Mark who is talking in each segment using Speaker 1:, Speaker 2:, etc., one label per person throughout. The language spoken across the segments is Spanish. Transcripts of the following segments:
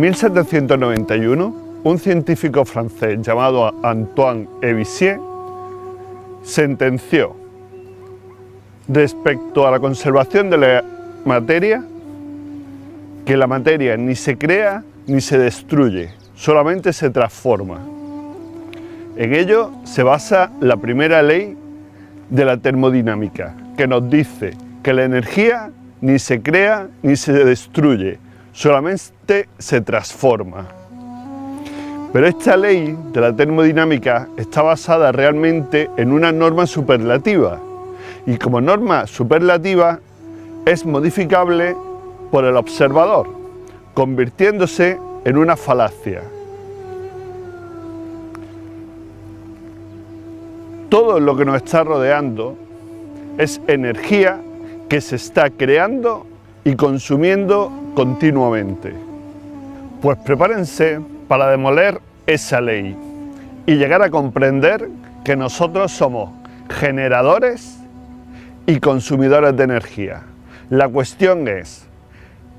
Speaker 1: En 1791, un científico francés llamado Antoine Lavoisier sentenció respecto a la conservación de la materia que la materia ni se crea ni se destruye, solamente se transforma. En ello se basa la primera ley de la termodinámica, que nos dice que la energía ni se crea ni se destruye, solamente se transforma. Pero esta ley de la termodinámica está basada realmente en una norma superlativa, y como norma superlativa es modificable por el observador, convirtiéndose en una falacia. Todo lo que nos está rodeando es energía que se está creando y consumiendo continuamente. Pues prepárense para demoler esa ley y llegar a comprender que nosotros somos generadores y consumidores de energía. La cuestión es,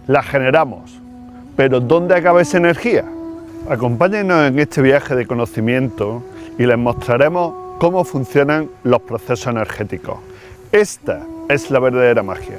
Speaker 1: la generamos, pero ¿dónde acaba esa energía? Acompáñenos en este viaje de conocimiento y les mostraremos cómo funcionan los procesos energéticos. Esta es la verdadera magia.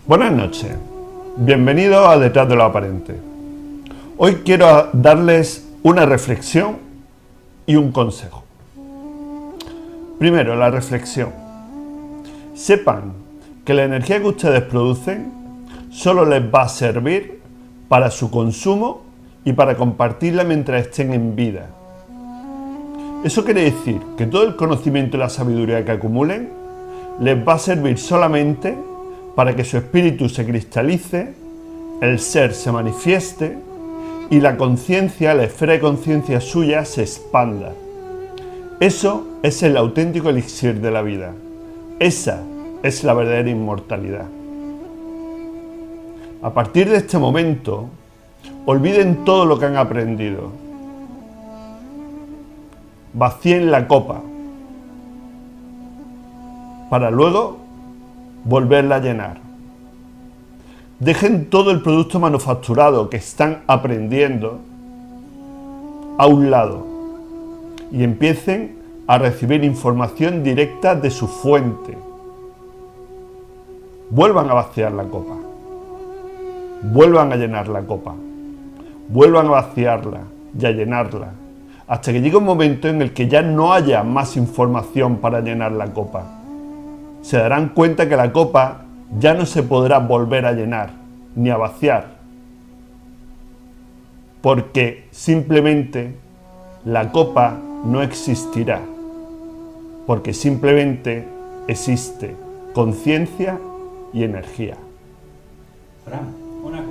Speaker 1: Buenas noches, bienvenidos a Detrás de lo Aparente. Hoy quiero darles una reflexión y un consejo. Primero, la reflexión. Sepan que la energía que ustedes producen solo les va a servir para su consumo y para compartirla mientras estén en vida. Eso quiere decir que todo el conocimiento y la sabiduría que acumulen les va a servir solamente para que su espíritu se cristalice, el ser se manifieste y la conciencia, la esfera de conciencia suya se expanda. Eso es el auténtico elixir de la vida. Esa es la verdadera inmortalidad. A partir de este momento, olviden todo lo que han aprendido. Vacíen la copa para luego volverla a llenar. Dejen todo el producto manufacturado que están aprendiendo a un lado y empiecen a recibir información directa de su fuente. Vuelvan a vaciar la copa, vuelvan a llenar la copa, vuelvan a vaciarla y a llenarla, hasta que llegue un momento en el que ya no haya más información para llenar la copa. Se darán cuenta que la copa ya no se podrá volver a llenar ni a vaciar, porque simplemente la copa no existirá, porque simplemente existe conciencia y energía.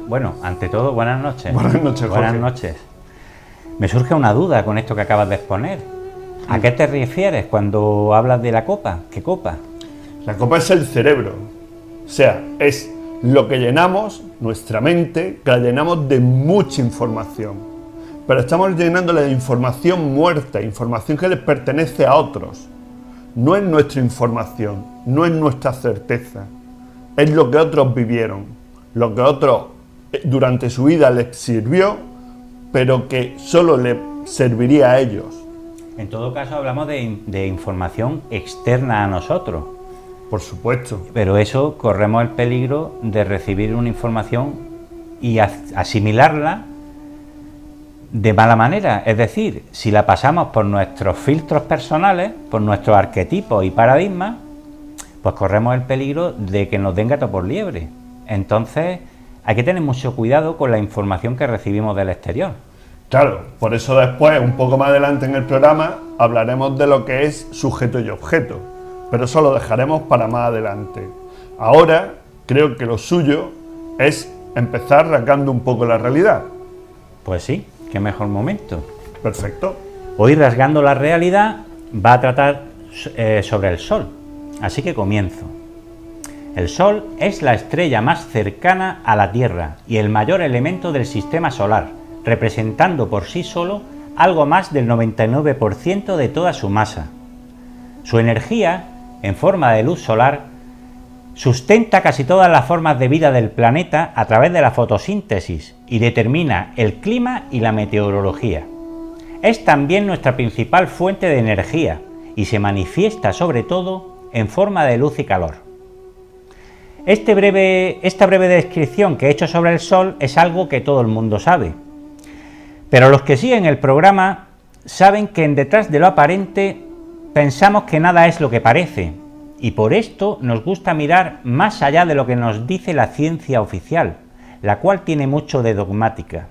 Speaker 2: Bueno, ante todo, buenas noches.
Speaker 1: Buenas noches, Jorge.
Speaker 2: Buenas noches. Me surge una duda con esto que acabas de exponer. ¿A qué te refieres cuando hablas de la copa? ¿Qué copa?
Speaker 1: La copa es el cerebro, o sea, es lo que llenamos, nuestra mente, que la llenamos de mucha información. Pero estamos llenándola de información muerta, información que les pertenece a otros. No es nuestra información, no es nuestra certeza, es lo que otros vivieron, lo que otros durante su vida les sirvió, pero que solo les serviría a ellos.
Speaker 2: En todo caso hablamos de información externa a nosotros.
Speaker 1: Por supuesto.
Speaker 2: Pero eso corremos el peligro de recibir una información y asimilarla de mala manera. Es decir, si la pasamos por nuestros filtros personales, por nuestros arquetipos y paradigmas, pues corremos el peligro de que nos den gato por liebre. Entonces, hay que tener mucho cuidado con la información que recibimos del exterior.
Speaker 1: Claro, por eso después, un poco más adelante en el programa, hablaremos de lo que es sujeto y objeto, pero eso lo dejaremos para más adelante. Ahora, creo que lo suyo es empezar rasgando un poco la realidad.
Speaker 2: Pues sí, qué mejor momento.
Speaker 1: Perfecto.
Speaker 2: Hoy Rasgando la Realidad va a tratar sobre el Sol, así que comienzo. El Sol es la estrella más cercana a la Tierra y el mayor elemento del sistema solar, representando por sí solo algo más del 99% de toda su masa. Su energía, en forma de luz solar, sustenta casi todas las formas de vida del planeta a través de la fotosíntesis y determina el clima y la meteorología. Es también nuestra principal fuente de energía y se manifiesta sobre todo en forma de luz y calor. Esta breve descripción que he hecho sobre el Sol es algo que todo el mundo sabe. Pero los que siguen el programa saben que en detrás de lo aparente pensamos que nada es lo que parece, y por esto nos gusta mirar más allá de lo que nos dice la ciencia oficial, la cual tiene mucho de dogmática.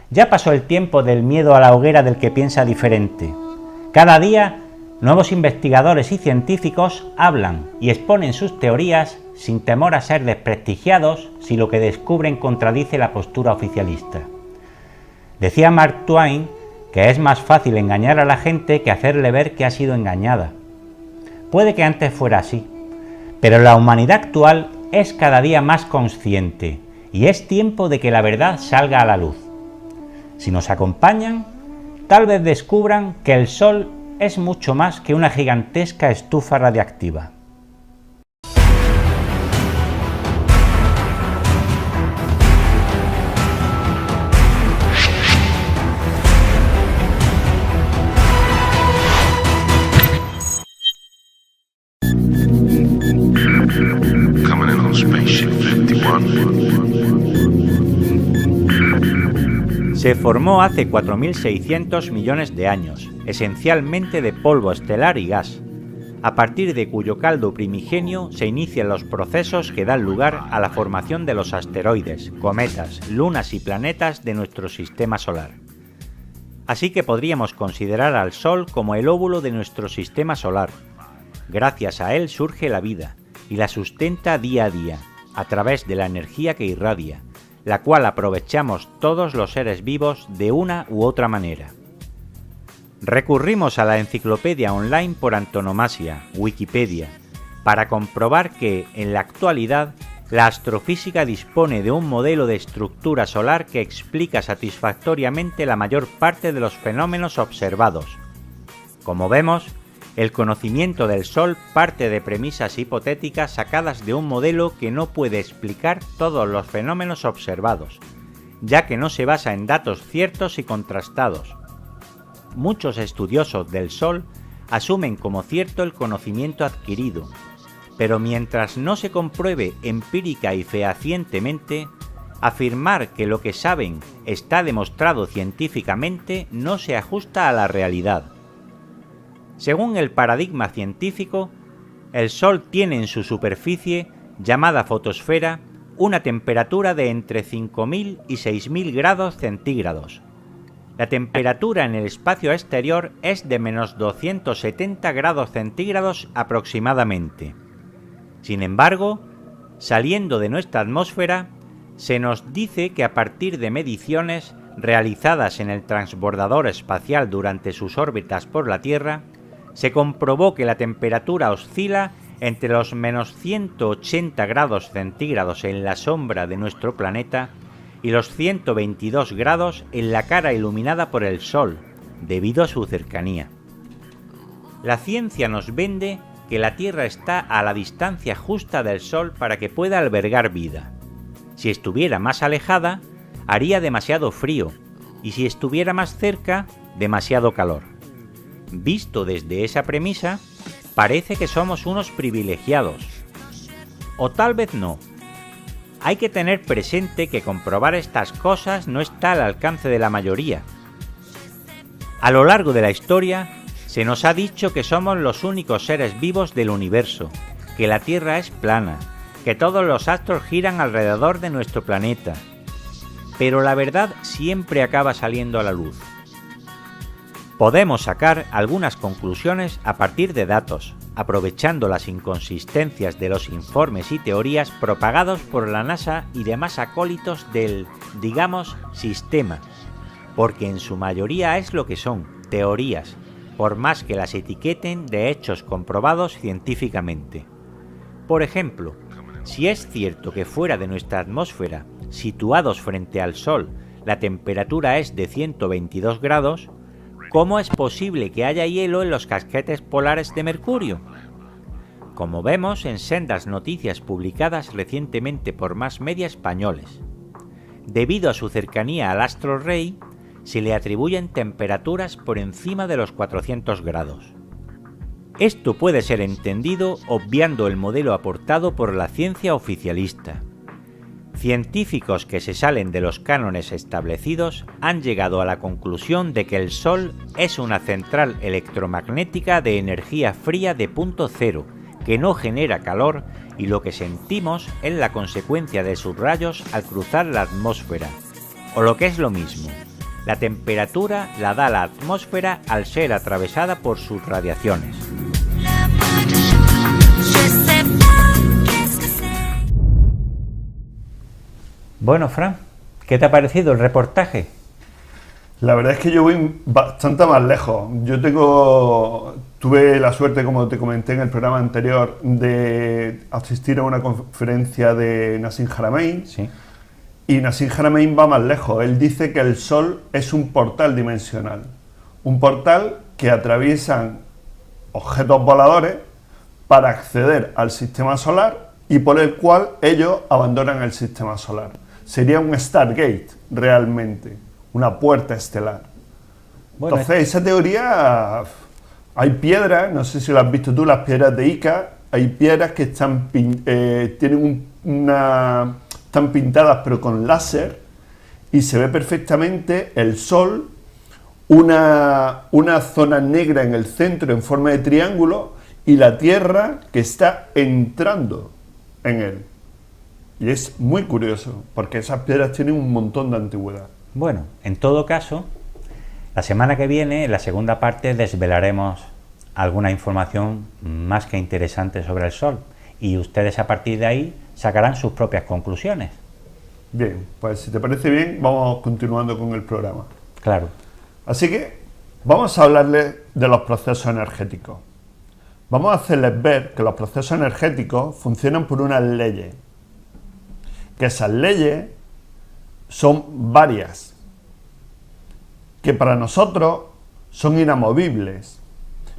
Speaker 2: Ya pasó el tiempo del miedo a la hoguera del que piensa diferente. Cada día, nuevos investigadores y científicos hablan y exponen sus teorías sin temor a ser desprestigiados si lo que descubren contradice la postura oficialista. Decía Mark Twain que es más fácil engañar a la gente que hacerle ver que ha sido engañada. Puede que antes fuera así, pero la humanidad actual es cada día más consciente y es tiempo de que la verdad salga a la luz. Si nos acompañan, tal vez descubran que el Sol es mucho más que una gigantesca estufa radiactiva. Se formó hace 4.600 millones de años, esencialmente de polvo estelar y gas, a partir de cuyo caldo primigenio se inician los procesos que dan lugar a la formación de los asteroides, cometas, lunas y planetas de nuestro sistema solar. Así que podríamos considerar al Sol como el óvulo de nuestro sistema solar. Gracias a él surge la vida y la sustenta día a día, a través de la energía que irradia, la cual aprovechamos todos los seres vivos de una u otra manera. Recurrimos a la enciclopedia online por antonomasia, Wikipedia, para comprobar que, en la actualidad, la astrofísica dispone de un modelo de estructura solar que explica satisfactoriamente la mayor parte de los fenómenos observados. Como vemos, el conocimiento del Sol parte de premisas hipotéticas sacadas de un modelo que no puede explicar todos los fenómenos observados, ya que no se basa en datos ciertos y contrastados. Muchos estudiosos del Sol asumen como cierto el conocimiento adquirido, pero mientras no se compruebe empírica y fehacientemente, afirmar que lo que saben está demostrado científicamente no se ajusta a la realidad. Según el paradigma científico, el Sol tiene en su superficie, llamada fotosfera, una temperatura de entre 5.000 y 6.000 grados centígrados. La temperatura en el espacio exterior es de menos 270 grados centígrados aproximadamente. Sin embargo, saliendo de nuestra atmósfera, se nos dice que a partir de mediciones realizadas en el transbordador espacial durante sus órbitas por la Tierra, se comprobó que la temperatura oscila entre los menos 180 grados centígrados en la sombra de nuestro planeta y los 122 grados en la cara iluminada por el Sol, debido a su cercanía. La ciencia nos vende que la Tierra está a la distancia justa del Sol para que pueda albergar vida. Si estuviera más alejada, haría demasiado frío, y si estuviera más cerca, demasiado calor. Visto desde esa premisa, parece que somos unos privilegiados. O tal vez no. Hay que tener presente que comprobar estas cosas no está al alcance de la mayoría. A lo largo de la historia, se nos ha dicho que somos los únicos seres vivos del universo, que la Tierra es plana, que todos los astros giran alrededor de nuestro planeta, pero la verdad siempre acaba saliendo a la luz. Podemos sacar algunas conclusiones a partir de datos, aprovechando las inconsistencias de los informes y teorías propagados por la NASA y demás acólitos del, digamos, sistema, porque en su mayoría es lo que son, teorías, por más que las etiqueten de hechos comprobados científicamente. Por ejemplo, si es cierto que fuera de nuestra atmósfera, situados frente al Sol, la temperatura es de 122 grados, ¿cómo es posible que haya hielo en los casquetes polares de Mercurio? Como vemos en sendas noticias publicadas recientemente por más media españoles. Debido a su cercanía al astro rey, se le atribuyen temperaturas por encima de los 400 grados. Esto puede ser entendido obviando el modelo aportado por la ciencia oficialista. Científicos que se salen de los cánones establecidos han llegado a la conclusión de que el Sol es una central electromagnética de energía fría de punto cero, que no genera calor y lo que sentimos es la consecuencia de sus rayos al cruzar la atmósfera. O lo que es lo mismo, la temperatura la da la atmósfera al ser atravesada por sus radiaciones. Bueno, Fran, ¿qué te ha parecido el reportaje?
Speaker 1: La verdad es que yo voy bastante más lejos. Tuve la suerte, como te comenté en el programa anterior, de asistir a una conferencia de Nassim Haramein.
Speaker 2: Sí.
Speaker 1: Y Nassim Haramein va más lejos. Él dice que el Sol es un portal dimensional. Un portal que atraviesan objetos voladores para acceder al sistema solar y por el cual ellos abandonan el sistema solar. Sería un Stargate, realmente, una puerta estelar. Bueno, entonces, esa teoría, hay piedras, no sé si lo has visto tú, las piedras de Ica, hay piedras que están están pintadas pero con láser y se ve perfectamente el Sol, una zona negra en el centro en forma de triángulo y la Tierra que está entrando en él. Y es muy curioso, porque esas piedras tienen un montón de antigüedad.
Speaker 2: Bueno, en todo caso, la semana que viene, en la segunda parte, desvelaremos alguna información más que interesante sobre el Sol. Y ustedes a partir de ahí sacarán sus propias conclusiones.
Speaker 1: Bien, pues si te parece bien, vamos continuando con el programa.
Speaker 2: Claro.
Speaker 1: Así que vamos a hablarles de los procesos energéticos. Vamos a hacerles ver que los procesos energéticos funcionan por unas leyes. Que esas leyes son varias, que para nosotros son inamovibles,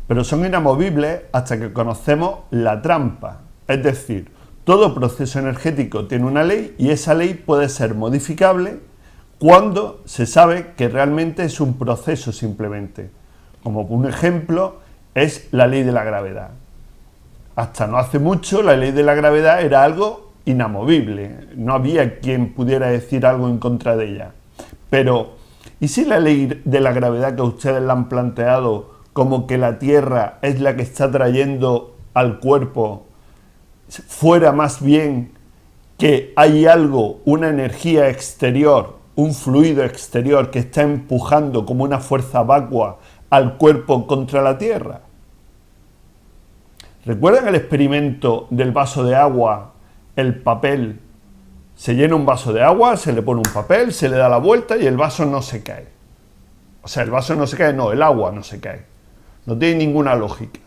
Speaker 1: pero son inamovibles hasta que conocemos la trampa. Es decir, todo proceso energético tiene una ley y esa ley puede ser modificable cuando se sabe que realmente es un proceso simplemente. Como un ejemplo es la ley de la gravedad. Hasta no hace mucho la ley de la gravedad era algo inamovible, no había quien pudiera decir algo en contra de ella. Pero, ¿y si la ley de la gravedad que ustedes la han planteado como que la Tierra es la que está trayendo al cuerpo, fuera más bien que hay algo, una energía exterior, un fluido exterior que está empujando como una fuerza vacua al cuerpo contra la Tierra? ¿Recuerdan el experimento del vaso de agua? El papel, se llena un vaso de agua, se le pone un papel, se le da la vuelta y el vaso no se cae. O sea, el vaso no se cae, no, el agua no se cae. No tiene ninguna lógica.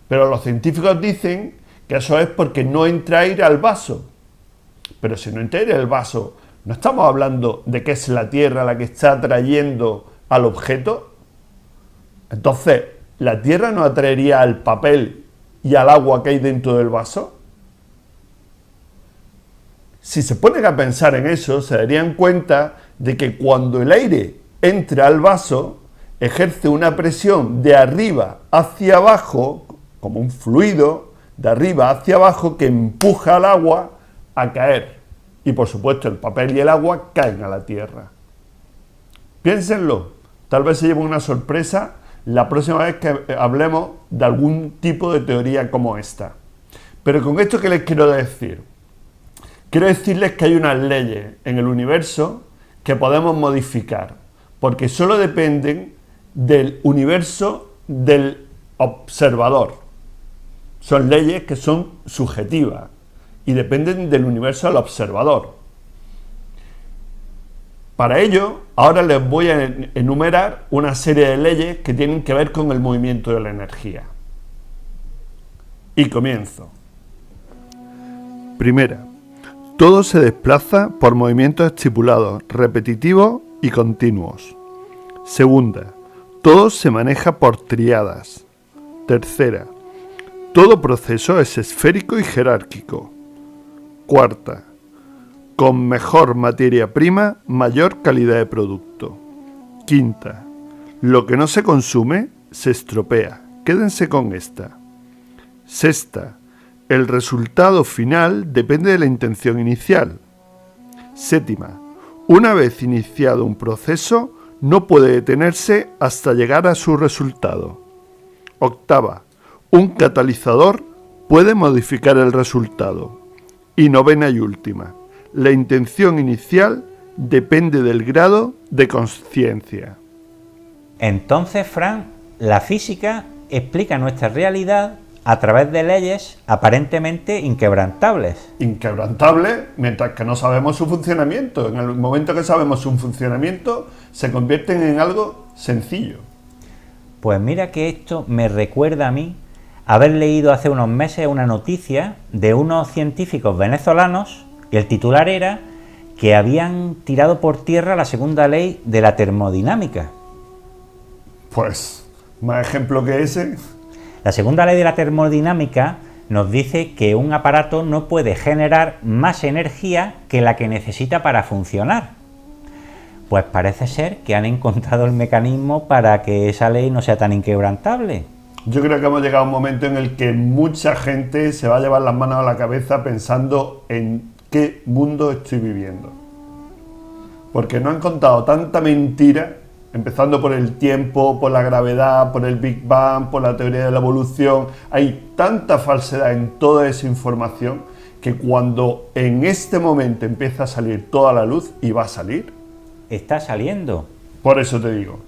Speaker 1: Pero los científicos dicen que eso es porque no entra aire al vaso. Pero si no entra aire al vaso, ¿no estamos hablando de que es la Tierra la que está atrayendo al objeto? Entonces, ¿la Tierra no atraería al papel y al agua que hay dentro del vaso? Si se ponen a pensar en eso, se darían cuenta de que cuando el aire entra al vaso, ejerce una presión de arriba hacia abajo, como un fluido, de arriba hacia abajo, que empuja al agua a caer. Y por supuesto el papel y el agua caen a la Tierra. Piénsenlo, tal vez se lleven una sorpresa la próxima vez que hablemos de algún tipo de teoría como esta. Pero con esto, ¿qué les quiero decir? Quiero decirles que hay unas leyes en el universo que podemos modificar, porque solo dependen del universo del observador. Son leyes que son subjetivas y dependen del universo del observador. Para ello, ahora les voy a enumerar una serie de leyes que tienen que ver con el movimiento de la energía. Y comienzo. Primera, todo se desplaza por movimientos estipulados, repetitivos y continuos. Segunda, todo se maneja por tríadas. Tercera, todo proceso es esférico y jerárquico. Cuarta, con mejor materia prima, mayor calidad de producto. Quinta, lo que no se consume se estropea. Quédense con esta. Sexta, el resultado final depende de la intención inicial. Séptima, una vez iniciado un proceso, no puede detenerse hasta llegar a su resultado. Octava, un catalizador puede modificar el resultado. Y novena y última, la intención inicial depende del grado de consciencia.
Speaker 2: Entonces, Fran, la física explica nuestra realidad a través de leyes aparentemente inquebrantables.
Speaker 1: Inquebrantables mientras que no sabemos su funcionamiento. En el momento que sabemos su funcionamiento, se convierten en algo sencillo.
Speaker 2: Pues mira que esto me recuerda a mí haber leído hace unos meses una noticia de unos científicos venezolanos y el titular era que habían tirado por tierra la segunda ley de la termodinámica.
Speaker 1: Pues, más ejemplo que ese.
Speaker 2: La segunda ley de la termodinámica nos dice que un aparato no puede generar más energía que la que necesita para funcionar. Pues parece ser que han encontrado el mecanismo para que esa ley no sea tan inquebrantable.
Speaker 1: Yo creo que hemos llegado a un momento en el que mucha gente se va a llevar las manos a la cabeza pensando en qué mundo estoy viviendo. Porque nos han contado tanta mentira, empezando por el tiempo, por la gravedad, por el Big Bang, por la teoría de la evolución. Hay tanta falsedad en toda esa información que cuando en este momento empieza a salir toda la luz, y va a salir.
Speaker 2: Está saliendo.
Speaker 1: Por eso te digo,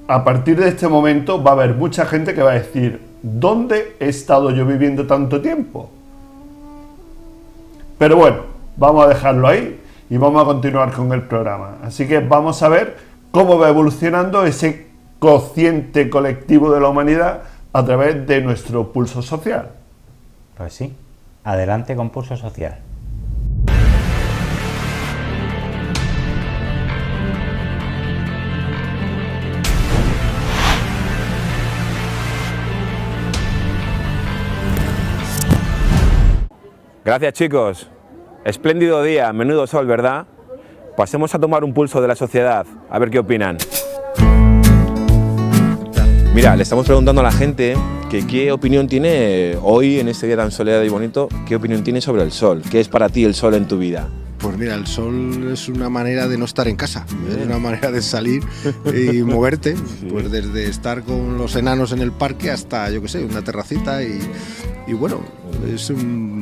Speaker 1: a partir de este momento va a haber mucha gente que va a decir, ¿dónde he estado yo viviendo tanto tiempo? Pero bueno, vamos a dejarlo ahí y vamos a continuar con el programa. Así que vamos a ver cómo va evolucionando ese cociente colectivo de la humanidad a través de nuestro pulso social.
Speaker 2: Pues sí, adelante con Pulso Social.
Speaker 3: Gracias, chicos. Espléndido día, menudo sol, ¿verdad? Pasemos a tomar un pulso de la sociedad, a ver qué opinan. Mira, le estamos preguntando a la gente que qué opinión tiene hoy, en este día tan soleado y bonito, qué opinión tiene sobre el sol. ¿Qué es para ti el sol en tu vida?
Speaker 4: Pues mira, el sol es una manera de no estar en casa, es una manera de salir y moverte, pues desde estar con los enanos en el parque hasta, yo qué sé, una terracita y bueno, es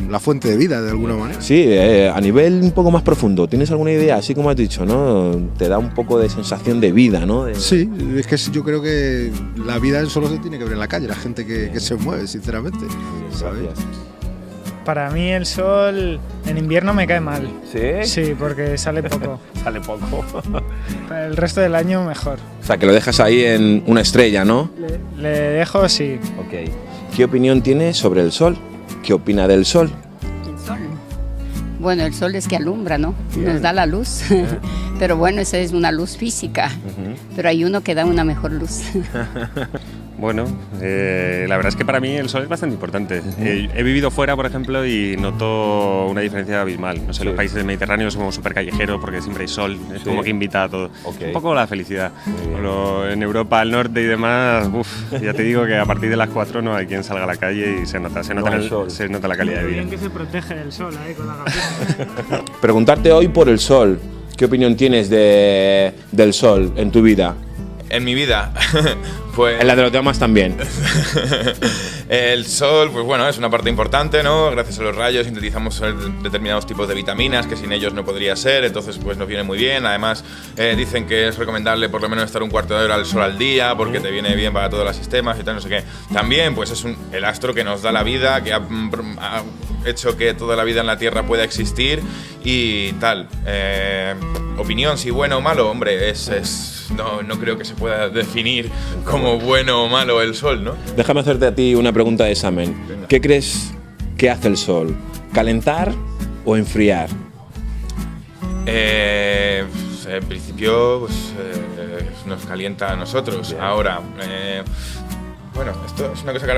Speaker 4: la fuente de vida de alguna manera.
Speaker 3: Sí, a nivel un poco más profundo, ¿tienes alguna idea? Así como has dicho, ¿no? Te da un poco de sensación de vida, ¿no?
Speaker 4: Sí, es que yo creo que la vida solo se tiene que ver en la calle, la gente que se mueve, sinceramente, ¿sabes?
Speaker 5: Para mí el sol en invierno me cae mal.
Speaker 3: ¿Sí?
Speaker 5: Sí, porque sale poco.
Speaker 3: Sale poco.
Speaker 5: Para el resto del año mejor.
Speaker 3: O sea, que lo dejas ahí en una estrella, ¿no?
Speaker 5: Le dejo, sí.
Speaker 3: Ok. ¿Qué opinión tiene sobre el sol? ¿Qué opina del sol?
Speaker 6: El sol. Bueno, el sol es que alumbra, ¿no? Nos da la luz. Pero bueno, esa es una luz física. Pero hay uno que da una mejor luz.
Speaker 7: Bueno, la verdad es que para mí el sol es bastante importante. He vivido fuera, por ejemplo, y noto una diferencia abismal. No sé, los países mediterráneos somos súper callejeros porque siempre hay sol, es como que invita a todo. Un poco la felicidad. Pero en Europa, al norte y demás, ya te digo que a partir de las 4 no hay quien salga a la calle y se nota la calidad de vida.
Speaker 5: Bien que se protege del sol ahí con la gafita.
Speaker 3: Preguntarte hoy por el sol. ¿Qué opinión tienes del sol en tu vida?
Speaker 8: En mi vida,
Speaker 3: Pues en la de los demás también.
Speaker 8: El sol, pues bueno, es una parte importante, ¿no? Gracias a los rayos sintetizamos determinados tipos de vitaminas que sin ellos no podría ser, entonces pues nos viene muy bien. Además dicen que es recomendable por lo menos estar un cuarto de hora al sol al día porque te viene bien para todos los sistemas y tal, no sé qué. También pues es el astro que nos da la vida, que ha hecho que toda la vida en la Tierra pueda existir y tal. Opinión, si bueno o malo, hombre, no creo que se pueda definir como bueno o malo el sol, ¿no?
Speaker 3: Déjame hacerte a ti una pregunta de examen. ¿Qué crees que hace el sol? ¿Calentar o enfriar?
Speaker 8: En principio pues, nos calienta a nosotros. Bien. Ahora, bueno, esto es una cosa que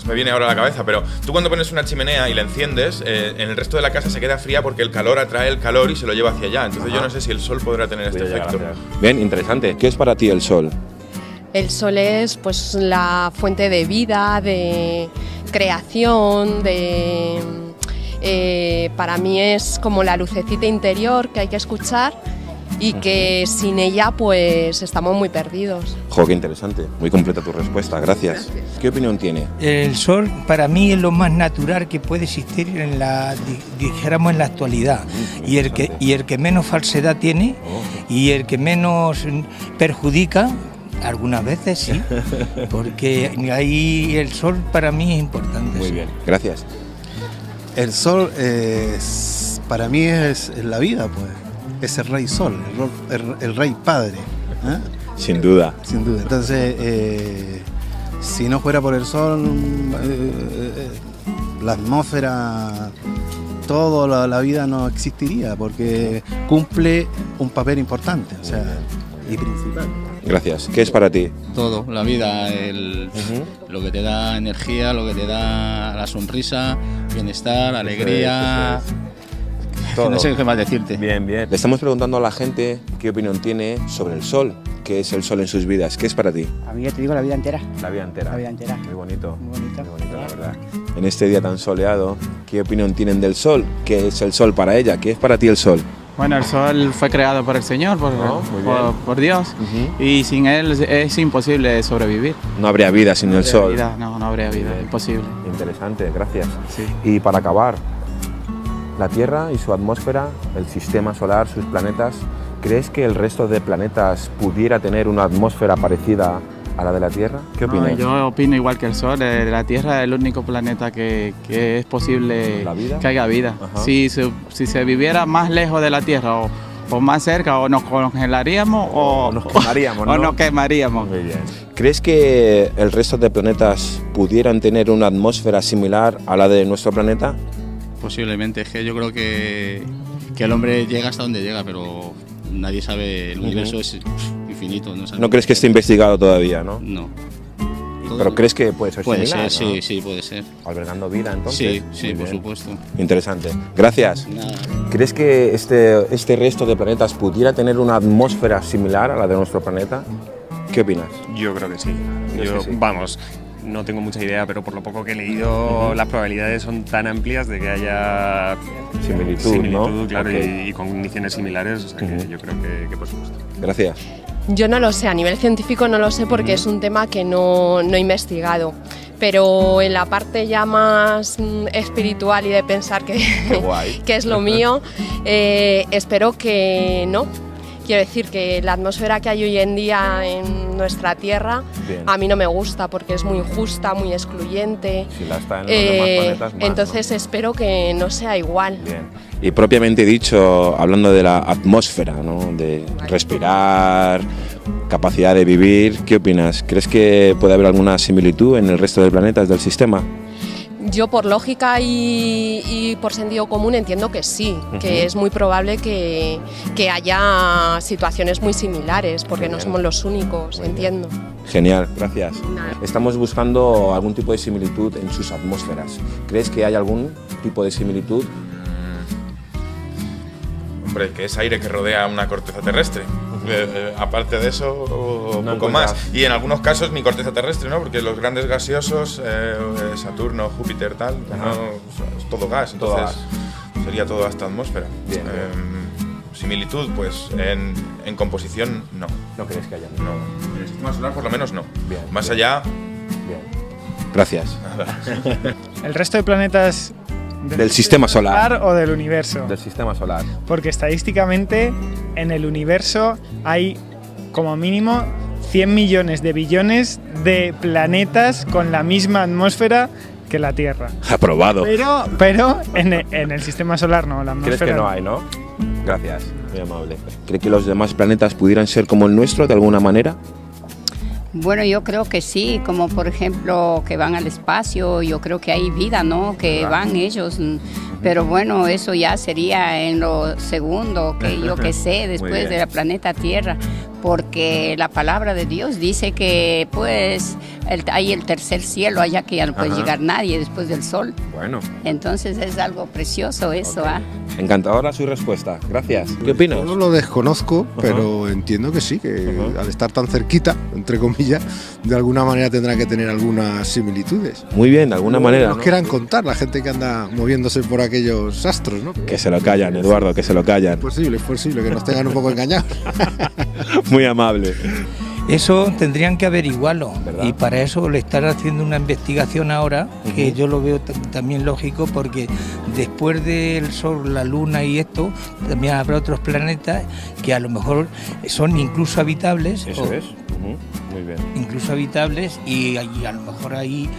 Speaker 8: me viene ahora a la cabeza, pero tú cuando pones una chimenea y la enciendes, en el resto de la casa se queda fría porque el calor atrae el calor y se lo lleva hacia allá. Entonces yo no sé si el sol podrá tener este efecto.
Speaker 3: Bien, interesante. ¿Qué es para ti el sol?
Speaker 9: El sol es pues la fuente de vida, de creación, para mí es como la lucecita interior que hay que escuchar y que sin ella pues estamos muy perdidos.
Speaker 3: Jo, qué interesante, muy completa tu respuesta, gracias. ¿Qué opinión tiene?
Speaker 10: El sol para mí es lo más natural que puede existir dijéramos en la actualidad, y el que menos falsedad tiene y el que menos perjudica. Algunas veces sí, porque ahí el sol para mí es importante.
Speaker 3: Muy bien, gracias.
Speaker 11: El sol para mí es la vida, pues. Es el rey sol, el rey padre. ¿Eh?
Speaker 3: Sin duda.
Speaker 11: Sin duda. Entonces, si no fuera por el sol, la atmósfera, toda la vida no existiría, porque cumple un papel importante, o sea, y principal.
Speaker 3: Gracias. ¿Qué es para ti?
Speaker 12: Todo, la vida, lo que te da energía, lo que te da la sonrisa, bienestar, alegría.
Speaker 3: Todo.
Speaker 12: No sé qué más decirte.
Speaker 3: Bien, bien. Le estamos preguntando a la gente qué opinión tiene sobre el sol. ¿Qué es el sol en sus vidas? ¿Qué es para ti?
Speaker 13: A mí ya te digo la vida entera.
Speaker 3: La vida entera.
Speaker 13: La vida entera.
Speaker 3: Muy bonito.
Speaker 13: Muy bonito.
Speaker 3: Muy bonito, la verdad. En este día tan soleado, ¿qué opinión tienen del sol? ¿Qué es el sol para ella? ¿Qué es para ti el sol?
Speaker 14: Bueno, el sol fue creado por el Señor, por Dios, y sin él es imposible sobrevivir.
Speaker 3: No habría vida sin el sol.
Speaker 14: No habría vida, imposible.
Speaker 3: Interesante, gracias.
Speaker 14: Sí.
Speaker 3: Y para acabar, la Tierra y su atmósfera, el sistema solar, sus planetas, ¿crees que el resto de planetas pudiera tener una atmósfera parecida a la de la Tierra? ¿Qué opinas?
Speaker 14: Yo opino igual que el Sol. La Tierra es el único planeta que es posible que haya vida. Si se viviera más lejos de la Tierra o más cerca, o nos congelaríamos o nos quemaríamos, ¿no? O nos quemaríamos.
Speaker 3: Muy bien. ¿Crees que el resto de planetas pudieran tener una atmósfera similar a la de nuestro planeta?
Speaker 12: Posiblemente, es que yo creo que el hombre llega hasta donde llega, pero nadie sabe, el universo es infinito.
Speaker 3: ¿No crees que esté investigado todavía, no?
Speaker 12: No.
Speaker 3: ¿Pero crees que puede ser
Speaker 12: similar?
Speaker 3: Puede
Speaker 12: ser,
Speaker 3: ¿no?
Speaker 12: Sí, puede ser.
Speaker 3: ¿Albergando vida, entonces?
Speaker 12: Sí, por supuesto.
Speaker 3: Interesante. Gracias.
Speaker 12: Nada.
Speaker 3: ¿Crees que este resto de planetas pudiera tener una atmósfera similar a la de nuestro planeta? ¿Qué opinas?
Speaker 7: Yo creo que sí. Vamos, no tengo mucha idea, pero por lo poco que he leído, las probabilidades son tan amplias de que haya
Speaker 3: similitud, ¿no?
Speaker 7: Claro, y con condiciones similares, o sea que yo creo que por supuesto.
Speaker 3: Gracias.
Speaker 9: Yo no lo sé, a nivel científico no lo sé porque es un tema que no he investigado, pero en la parte ya más espiritual y de pensar que es lo mío, espero que no. Quiero decir que la atmósfera que hay hoy en día en nuestra Tierra a mí no me gusta porque es muy injusta, muy excluyente.
Speaker 3: Si la está en los demás planetas más,
Speaker 9: entonces espero que no sea igual.
Speaker 3: Bien. Y propiamente dicho, hablando de la atmósfera, ¿no? De respirar, capacidad de vivir, ¿qué opinas? ¿Crees que puede haber alguna similitud en el resto de planetas del sistema?
Speaker 9: Yo por lógica y por sentido común entiendo que sí, que es muy probable que haya situaciones muy similares, porque no somos los únicos, entiendo.
Speaker 3: Genial, gracias. Estamos buscando algún tipo de similitud en sus atmósferas. ¿Crees que hay algún tipo de similitud?
Speaker 8: Hombre, que es aire que rodea una corteza terrestre. Aparte de eso, poco más. Y en algunos casos ni corteza terrestre, ¿no? Porque los grandes gaseosos, Saturno, Júpiter, tal, es todo gas. Entonces sería todo hasta atmósfera.
Speaker 3: Bien.
Speaker 8: Similitud, pues en composición no.
Speaker 3: ¿No crees que haya?
Speaker 8: No. En el sistema solar por lo menos no.
Speaker 3: Bien.
Speaker 8: Más allá...
Speaker 3: Bien.
Speaker 8: Gracias.
Speaker 5: El resto de planetas
Speaker 3: del sistema solar
Speaker 5: o del universo.
Speaker 3: Del sistema solar.
Speaker 5: Porque estadísticamente en el universo hay como mínimo 100 millones de billones de planetas con la misma atmósfera que la Tierra.
Speaker 3: Aprobado.
Speaker 5: Pero en el sistema solar no, la atmósfera.
Speaker 3: ¿Crees que no hay, no? Gracias, muy amable. ¿Cree que los demás planetas pudieran ser como el nuestro de alguna manera?
Speaker 6: Bueno, yo creo que sí, como por ejemplo que van al espacio, yo creo que hay vida, ¿no? Que van ellos, pero bueno, eso ya sería en lo segundo, que yo que sé, después de la planeta Tierra, porque la palabra de Dios dice que pues hay el tercer cielo, allá que ya no puede llegar nadie después del sol.
Speaker 3: Bueno.
Speaker 6: Entonces es algo precioso eso, ¿ah?
Speaker 3: Encantadora su respuesta, gracias. ¿Qué opinas?
Speaker 4: Yo no lo desconozco, pero entiendo que sí, que al estar tan cerquita, entre comillas, de alguna manera tendrá que tener algunas similitudes.
Speaker 3: Muy bien, de alguna manera.
Speaker 4: Nos quieran contar la gente que anda moviéndose por aquellos astros, ¿no?
Speaker 3: Que se lo callan, Eduardo, que se lo callan.
Speaker 4: Es posible que nos tengan un poco engañados.
Speaker 3: Muy amable.
Speaker 10: Eso tendrían que averiguarlo, ¿verdad? Y para eso le están haciendo una investigación ahora, que yo lo veo también lógico, porque después del Sol, la Luna y esto, también habrá otros planetas que a lo mejor son incluso habitables.
Speaker 3: Eso es, muy bien.
Speaker 10: Incluso habitables y a lo mejor hay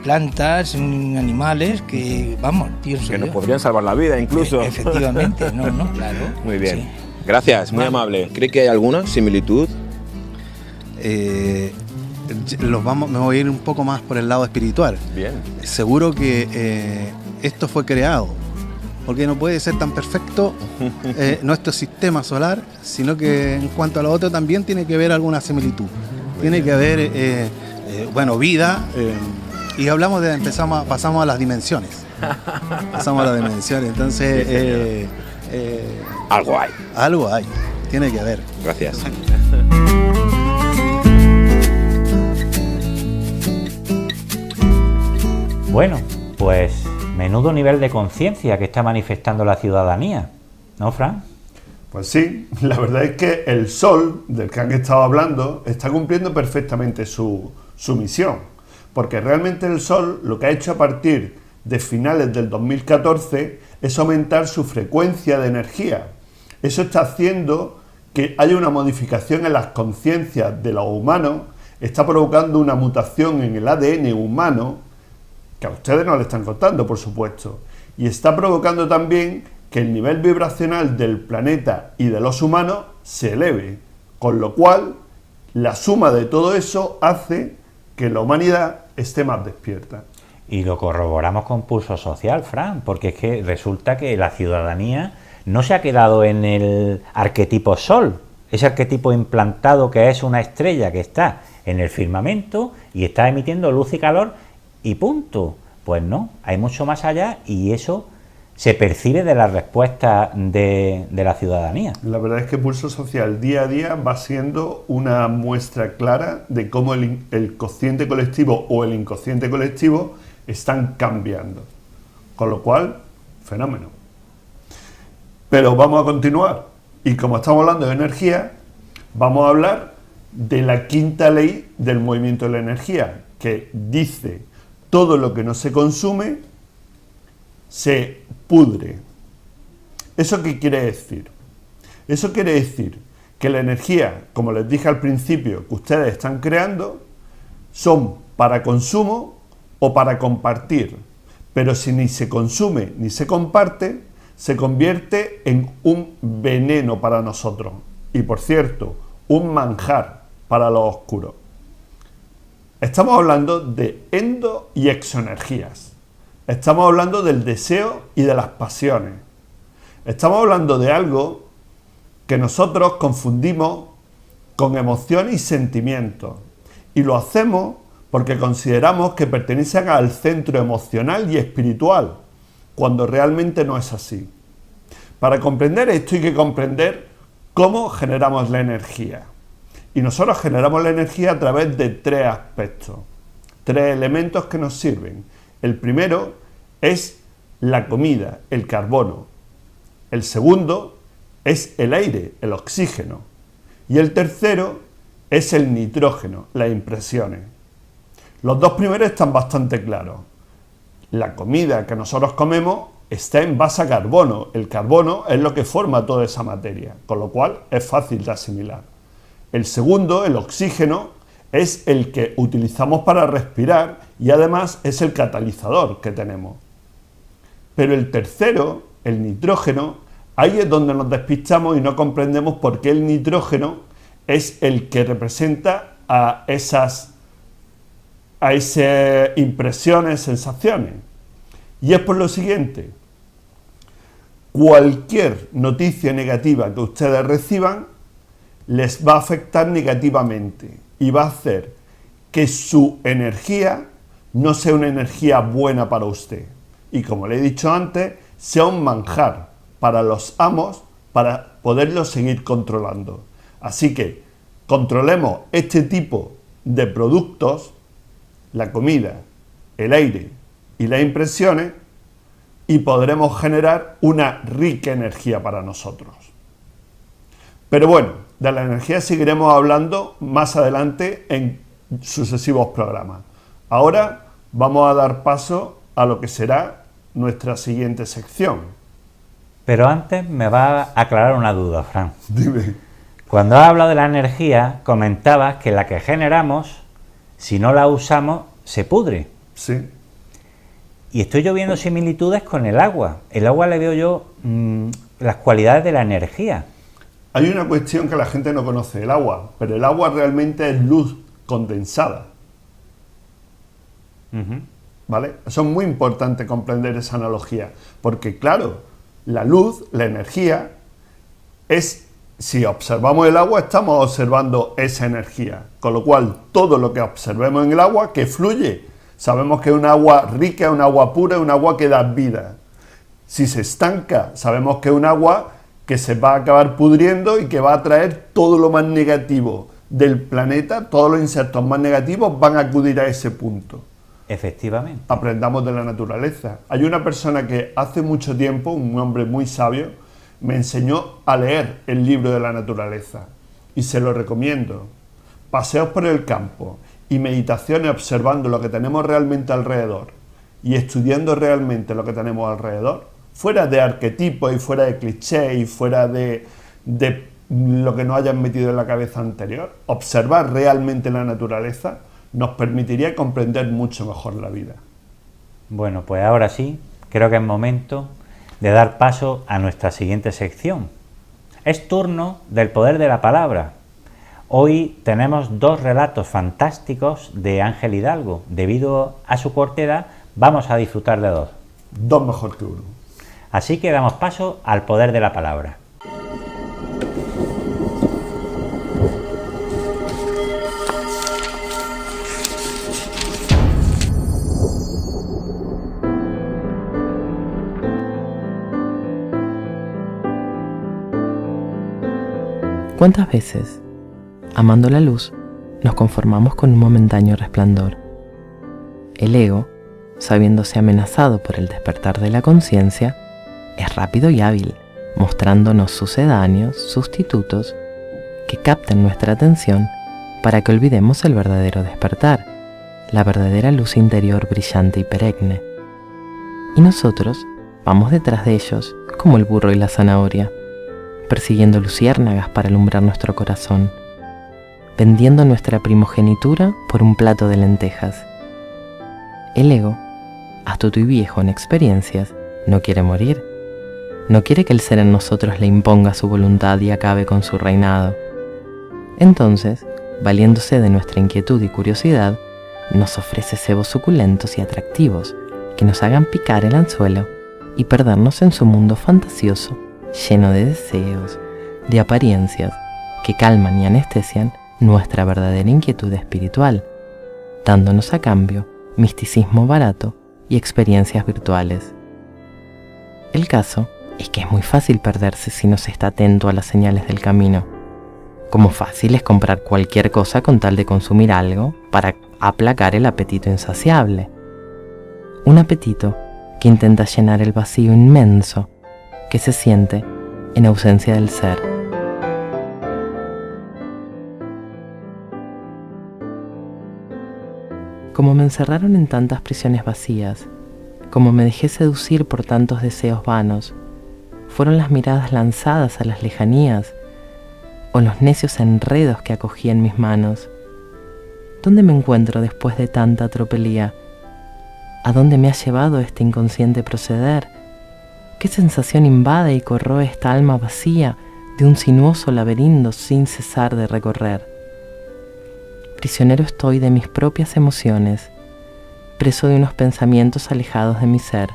Speaker 10: plantas, animales que, vamos, pienso
Speaker 3: que nos podrían salvar la vida incluso.
Speaker 10: Efectivamente, claro.
Speaker 3: Muy bien.
Speaker 10: Sí.
Speaker 3: Gracias, muy amable. ¿Cree que hay alguna similitud?
Speaker 11: Me voy a ir un poco más por el lado espiritual.
Speaker 3: Bien.
Speaker 11: Seguro que esto fue creado, porque no puede ser tan perfecto nuestro sistema solar, sino que en cuanto a lo otro también tiene que haber alguna similitud. Tiene que haber, vida, y pasamos a las dimensiones. Pasamos a las dimensiones, entonces...
Speaker 3: algo hay.
Speaker 11: Algo hay, tiene que haber.
Speaker 3: Gracias.
Speaker 2: Bueno, pues menudo nivel de conciencia que está manifestando la ciudadanía, ¿no, Fran?
Speaker 1: Pues sí, la verdad es que el Sol, del que han estado hablando, está cumpliendo perfectamente su misión, porque realmente el Sol lo que ha hecho a partir de finales del 2014 es aumentar su frecuencia de energía. Eso está haciendo que haya una modificación en las conciencias de los humanos, está provocando una mutación en el ADN humano, que a ustedes no le están contando, por supuesto, y está provocando también que el nivel vibracional del planeta y de los humanos se eleve, con lo cual la suma de todo eso hace que la humanidad esté más despierta.
Speaker 2: Y lo corroboramos con Pulso Social, Fran, porque es que resulta que la ciudadanía no se ha quedado en el arquetipo Sol, ese arquetipo implantado que es una estrella que está en el firmamento y está emitiendo luz y calor y punto. Pues no, hay mucho más allá y eso se percibe de la respuesta de la ciudadanía.
Speaker 1: La verdad es que Pulso Social día a día va siendo una muestra clara de cómo el cociente colectivo o el inconsciente colectivo están cambiando. Con lo cual, fenómeno. Pero vamos a continuar. Y como estamos hablando de energía, vamos a hablar de la quinta ley del movimiento de la energía, que dice: todo lo que no se consume se pudre. ¿Eso qué quiere decir? Eso quiere decir que la energía, como les dije al principio, que ustedes están creando, son para consumo o para compartir. Pero si ni se consume ni se comparte, se convierte en un veneno para nosotros. Y por cierto, un manjar para los oscuros. Estamos hablando de endo y exoenergías. Estamos hablando del deseo y de las pasiones. Estamos hablando de algo que nosotros confundimos con emociones y sentimientos. Y lo hacemos porque consideramos que pertenecen al centro emocional y espiritual, cuando realmente no es así. Para comprender esto hay que comprender cómo generamos la energía. Y nosotros generamos la energía a través de tres aspectos, tres elementos que nos sirven. El primero es la comida, el carbono. El segundo es el aire, el oxígeno. Y el tercero es el nitrógeno, las impresiones. Los dos primeros están bastante claros. La comida que nosotros comemos está en base a carbono. El carbono es lo que forma toda esa materia, con lo cual es fácil de asimilar. El segundo, el oxígeno, es el que utilizamos para respirar y además es el catalizador que tenemos. Pero el tercero, el nitrógeno, ahí es donde nos despistamos y no comprendemos por qué el nitrógeno es el que representa a esas impresiones, sensaciones. Y es por lo siguiente: cualquier noticia negativa que ustedes reciban les va a afectar negativamente y va a hacer que su energía no sea una energía buena para usted. Y como le he dicho antes, sea un manjar para los amos para poderlo seguir controlando. Así que controlemos este tipo de productos, la comida, el aire y las impresiones, y podremos generar una rica energía para nosotros. Pero bueno, de la energía seguiremos hablando más adelante en sucesivos programas. Ahora vamos a dar paso a lo que será nuestra siguiente sección.
Speaker 2: Pero antes me va a aclarar una duda, Fran.
Speaker 1: Dime.
Speaker 2: Cuando has hablado de la energía, comentabas que la que generamos, si no la usamos, se pudre.
Speaker 1: Sí.
Speaker 2: Y estoy yo viendo similitudes con el agua. El agua le veo yo las cualidades de la energía.
Speaker 1: Hay una cuestión que la gente no conoce, el agua, pero el agua realmente es luz condensada. ¿Vale? Eso es muy importante comprender esa analogía, porque claro, la luz, la energía, si observamos el agua, estamos observando esa energía, con lo cual todo lo que observemos en el agua, que fluye, sabemos que es un agua rica, un agua pura, un agua que da vida. Si se estanca, sabemos que es un agua que se va a acabar pudriendo y que va a traer todo lo más negativo del planeta, todos los insectos más negativos van a acudir a ese punto.
Speaker 2: Efectivamente.
Speaker 1: Aprendamos de la naturaleza. Hay una persona que hace mucho tiempo, un hombre muy sabio, me enseñó a leer el libro de la naturaleza y se lo recomiendo. Paseos por el campo y meditaciones observando lo que tenemos realmente alrededor y estudiando realmente lo que tenemos alrededor, fuera de arquetipos y fuera de clichés y fuera de lo que nos hayan metido en la cabeza anterior, observar realmente la naturaleza nos permitiría comprender mucho mejor la vida.
Speaker 2: Bueno, pues ahora sí, creo que es momento de dar paso a nuestra siguiente sección. Es turno del poder de la palabra. Hoy tenemos dos relatos fantásticos de Ángel Hidalgo. Debido a su corta edad, vamos a disfrutar de dos.
Speaker 1: Dos mejor que uno.
Speaker 2: Así que damos paso al poder de la palabra.
Speaker 13: ¿Cuántas veces, amando la luz, nos conformamos con un momentáneo resplandor? El ego, sabiéndose amenazado por el despertar de la conciencia, es rápido y hábil, mostrándonos sucedáneos, sustitutos, que capten nuestra atención para que olvidemos el verdadero despertar, la verdadera luz interior brillante y perenne. Y nosotros vamos detrás de ellos como el burro y la zanahoria, persiguiendo luciérnagas para alumbrar nuestro corazón, vendiendo nuestra primogenitura por un plato de lentejas. El ego, astuto y viejo en experiencias, no quiere morir. No quiere que el ser en nosotros le imponga su voluntad y acabe con su reinado. Entonces, valiéndose de nuestra inquietud y curiosidad, nos ofrece cebos suculentos y atractivos que nos hagan picar el anzuelo y perdernos en su mundo fantasioso, lleno de deseos, de apariencias que calman y anestesian nuestra verdadera inquietud espiritual, dándonos a cambio misticismo barato y experiencias virtuales. El caso es que es muy fácil perderse si no se está atento a las señales del camino. Como fácil es comprar cualquier cosa con tal de consumir algo para aplacar el apetito insaciable. Un apetito que intenta llenar el vacío inmenso que se siente en ausencia del ser. Como me encerraron en tantas prisiones vacías, como me dejé seducir por tantos deseos vanos, fueron las miradas lanzadas a las lejanías o los necios enredos que acogí en mis manos. ¿Dónde me encuentro después de tanta tropelía? ¿A dónde me ha llevado este inconsciente proceder? ¿Qué sensación invade y corroe esta alma vacía de un sinuoso laberinto sin cesar de recorrer? Prisionero estoy de mis propias emociones, preso de unos pensamientos alejados de mi ser,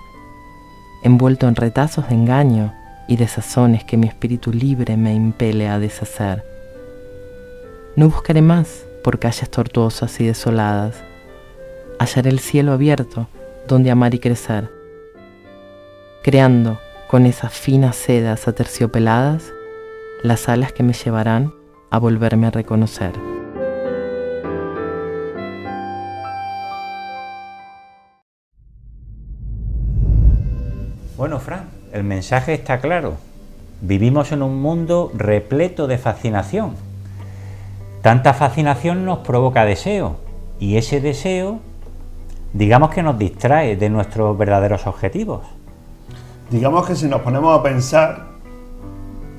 Speaker 13: envuelto en retazos de engaño y desazones que mi espíritu libre me impele a deshacer. No buscaré más por calles tortuosas y desoladas. Hallaré el cielo abierto donde amar y crecer, creando con esas finas sedas aterciopeladas las alas que me llevarán a volverme a reconocer.
Speaker 2: Bueno, Fran, el mensaje está claro. Vivimos en un mundo repleto de fascinación. Tanta fascinación nos provoca deseo, y ese deseo, digamos que nos distrae de nuestros verdaderos objetivos.
Speaker 1: Digamos que si nos ponemos a pensar,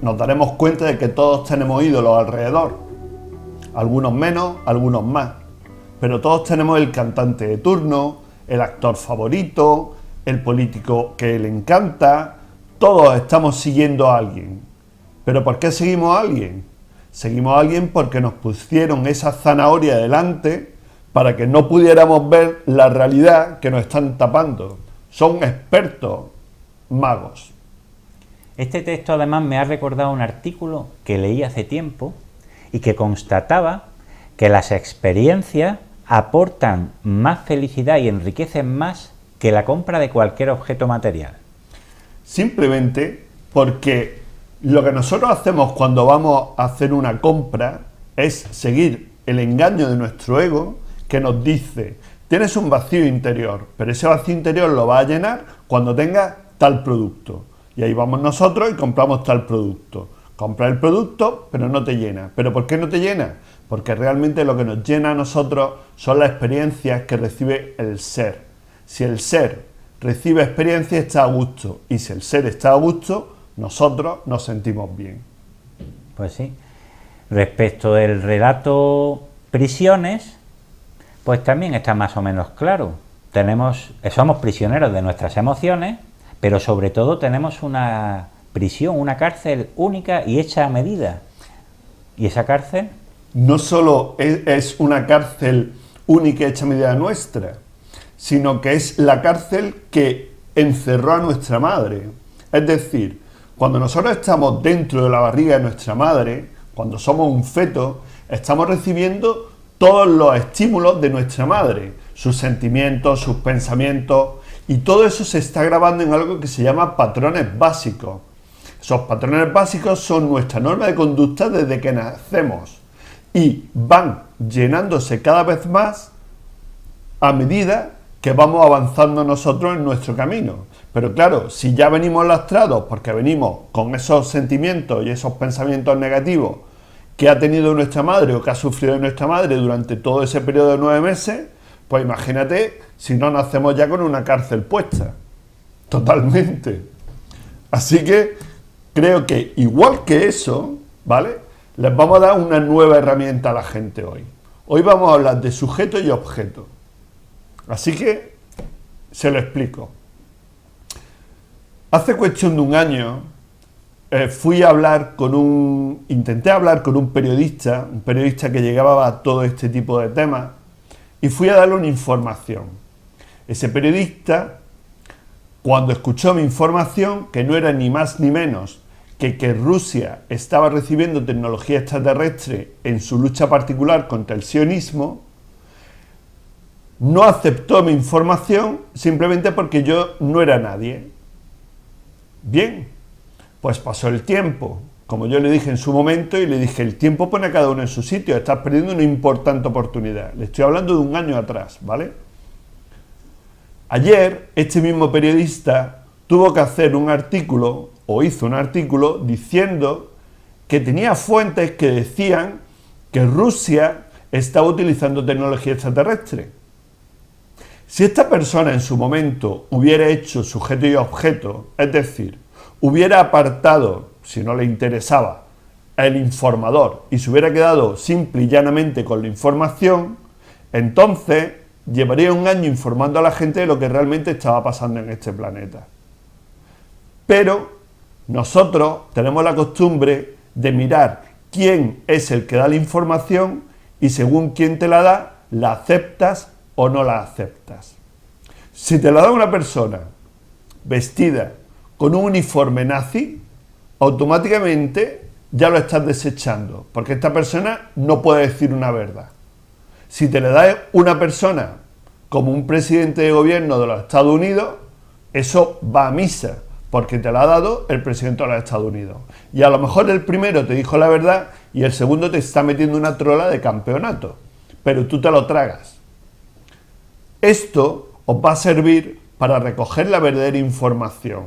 Speaker 1: nos daremos cuenta de que todos tenemos ídolos alrededor. Algunos menos, algunos más. Pero todos tenemos el cantante de turno, el actor favorito, el político que le encanta. Todos estamos siguiendo a alguien. ¿Pero por qué seguimos a alguien? Seguimos a alguien porque nos pusieron esa zanahoria delante para que no pudiéramos ver la realidad que nos están tapando. Son expertos magos.
Speaker 2: Este texto además me ha recordado un artículo que leí hace tiempo y que constataba que las experiencias aportan más felicidad y enriquecen más que la compra de cualquier objeto material.
Speaker 1: Simplemente porque lo que nosotros hacemos cuando vamos a hacer una compra es seguir el engaño de nuestro ego que nos dice: tienes un vacío interior, pero ese vacío interior lo vas a llenar cuando tengas tal producto. Y ahí vamos nosotros y compramos tal producto. Compras el producto, pero no te llena. ¿Pero por qué no te llena? Porque realmente lo que nos llena a nosotros son las experiencias que recibe el ser. Si el ser recibe experiencia, está a gusto. Y si el ser está a gusto, nosotros nos sentimos bien.
Speaker 2: Pues sí. Respecto del relato Prisiones, pues también está más o menos claro. Somos prisioneros de nuestras emociones, pero sobre todo tenemos una prisión, una cárcel única y hecha a medida. ¿Y esa cárcel?
Speaker 1: No solo es una cárcel única y hecha a medida nuestra, sino que es la cárcel que encerró a nuestra madre. Es decir, cuando nosotros estamos dentro de la barriga de nuestra madre, cuando somos un feto, estamos recibiendo todos los estímulos de nuestra madre, sus sentimientos, sus pensamientos, y todo eso se está grabando en algo que se llama patrones básicos. Esos patrones básicos son nuestra norma de conducta desde que nacemos y van llenándose cada vez más a medida que vamos avanzando nosotros en nuestro camino. Pero claro, si ya venimos lastrados porque venimos con esos sentimientos y esos pensamientos negativos que ha tenido nuestra madre o que ha sufrido nuestra madre durante todo ese periodo de 9 meses, pues imagínate si no nacemos ya con una cárcel puesta. Totalmente. Así que creo que igual que eso, ¿vale? Les vamos a dar una nueva herramienta a la gente hoy. Hoy vamos a hablar de sujeto y objeto. Así que se lo explico. Hace cuestión de un año intenté hablar con un periodista que llegaba a todo este tipo de temas, y fui a darle una información. Ese periodista, cuando escuchó mi información, que no era ni más ni menos que Rusia estaba recibiendo tecnología extraterrestre en su lucha particular contra el sionismo, no aceptó mi información simplemente porque yo no era nadie. Bien, pues pasó el tiempo, como yo le dije en su momento, y le dije: el tiempo pone a cada uno en su sitio, estás perdiendo una importante oportunidad. Le estoy hablando de un año atrás, ¿vale? Ayer, este mismo periodista tuvo que hacer un artículo o hizo un artículo diciendo que tenía fuentes que decían que Rusia estaba utilizando tecnología extraterrestre. Si esta persona en su momento hubiera hecho sujeto y objeto, es decir, hubiera apartado, si no le interesaba, el informador y se hubiera quedado simple y llanamente con la información, entonces llevaría un año informando a la gente de lo que realmente estaba pasando en este planeta. Pero nosotros tenemos la costumbre de mirar quién es el que da la información y según quién te la da, la aceptas o no la aceptas. Si te la da una persona vestida con un uniforme nazi, automáticamente ya lo estás desechando, porque esta persona no puede decir una verdad. Si te la da una persona como un presidente de gobierno de los Estados Unidos, eso va a misa, porque te la ha dado el presidente de los Estados Unidos. Y a lo mejor el primero te dijo la verdad y el segundo te está metiendo una trola de campeonato, pero tú te lo tragas. Esto os va a servir para recoger la verdadera información,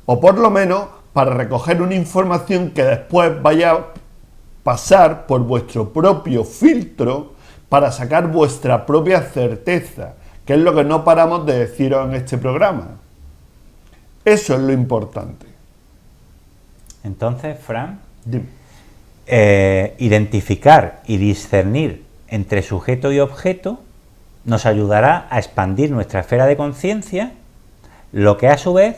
Speaker 1: o por lo menos para recoger una información que después vaya a pasar por vuestro propio filtro para sacar vuestra propia certeza, que es lo que no paramos de deciros en este programa. Eso es lo importante.
Speaker 2: Entonces, Fran, identificar y discernir entre sujeto y objeto nos ayudará a expandir nuestra esfera de conciencia, lo que a su vez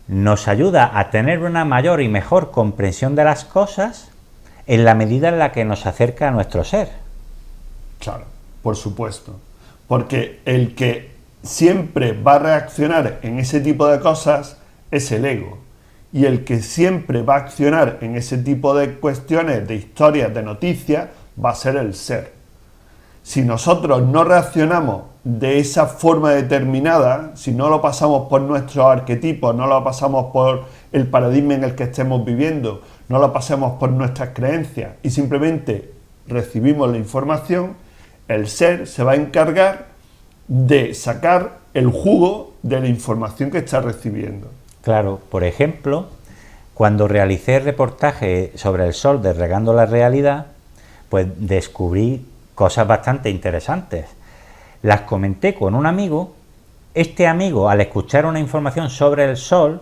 Speaker 2: nos ayuda a tener una mayor y mejor comprensión de las cosas en la medida en la que nos acerca a nuestro ser.
Speaker 1: Claro, por supuesto. Porque el que siempre va a reaccionar en ese tipo de cosas es el ego. Y el que siempre va a accionar en ese tipo de cuestiones, de historias, de noticias, va a ser el ser. Si nosotros no reaccionamos de esa forma determinada, si no lo pasamos por nuestros arquetipos, no lo pasamos por el paradigma en el que estemos viviendo, no lo pasamos por nuestras creencias y simplemente recibimos la información, el ser se va a encargar de sacar el jugo de la información que está recibiendo.
Speaker 2: Claro, por ejemplo, cuando realicé el reportaje sobre el Sol de Regando la Realidad, pues descubrí cosas bastante interesantes. Las comenté con un amigo. Este amigo, al escuchar una información sobre el Sol,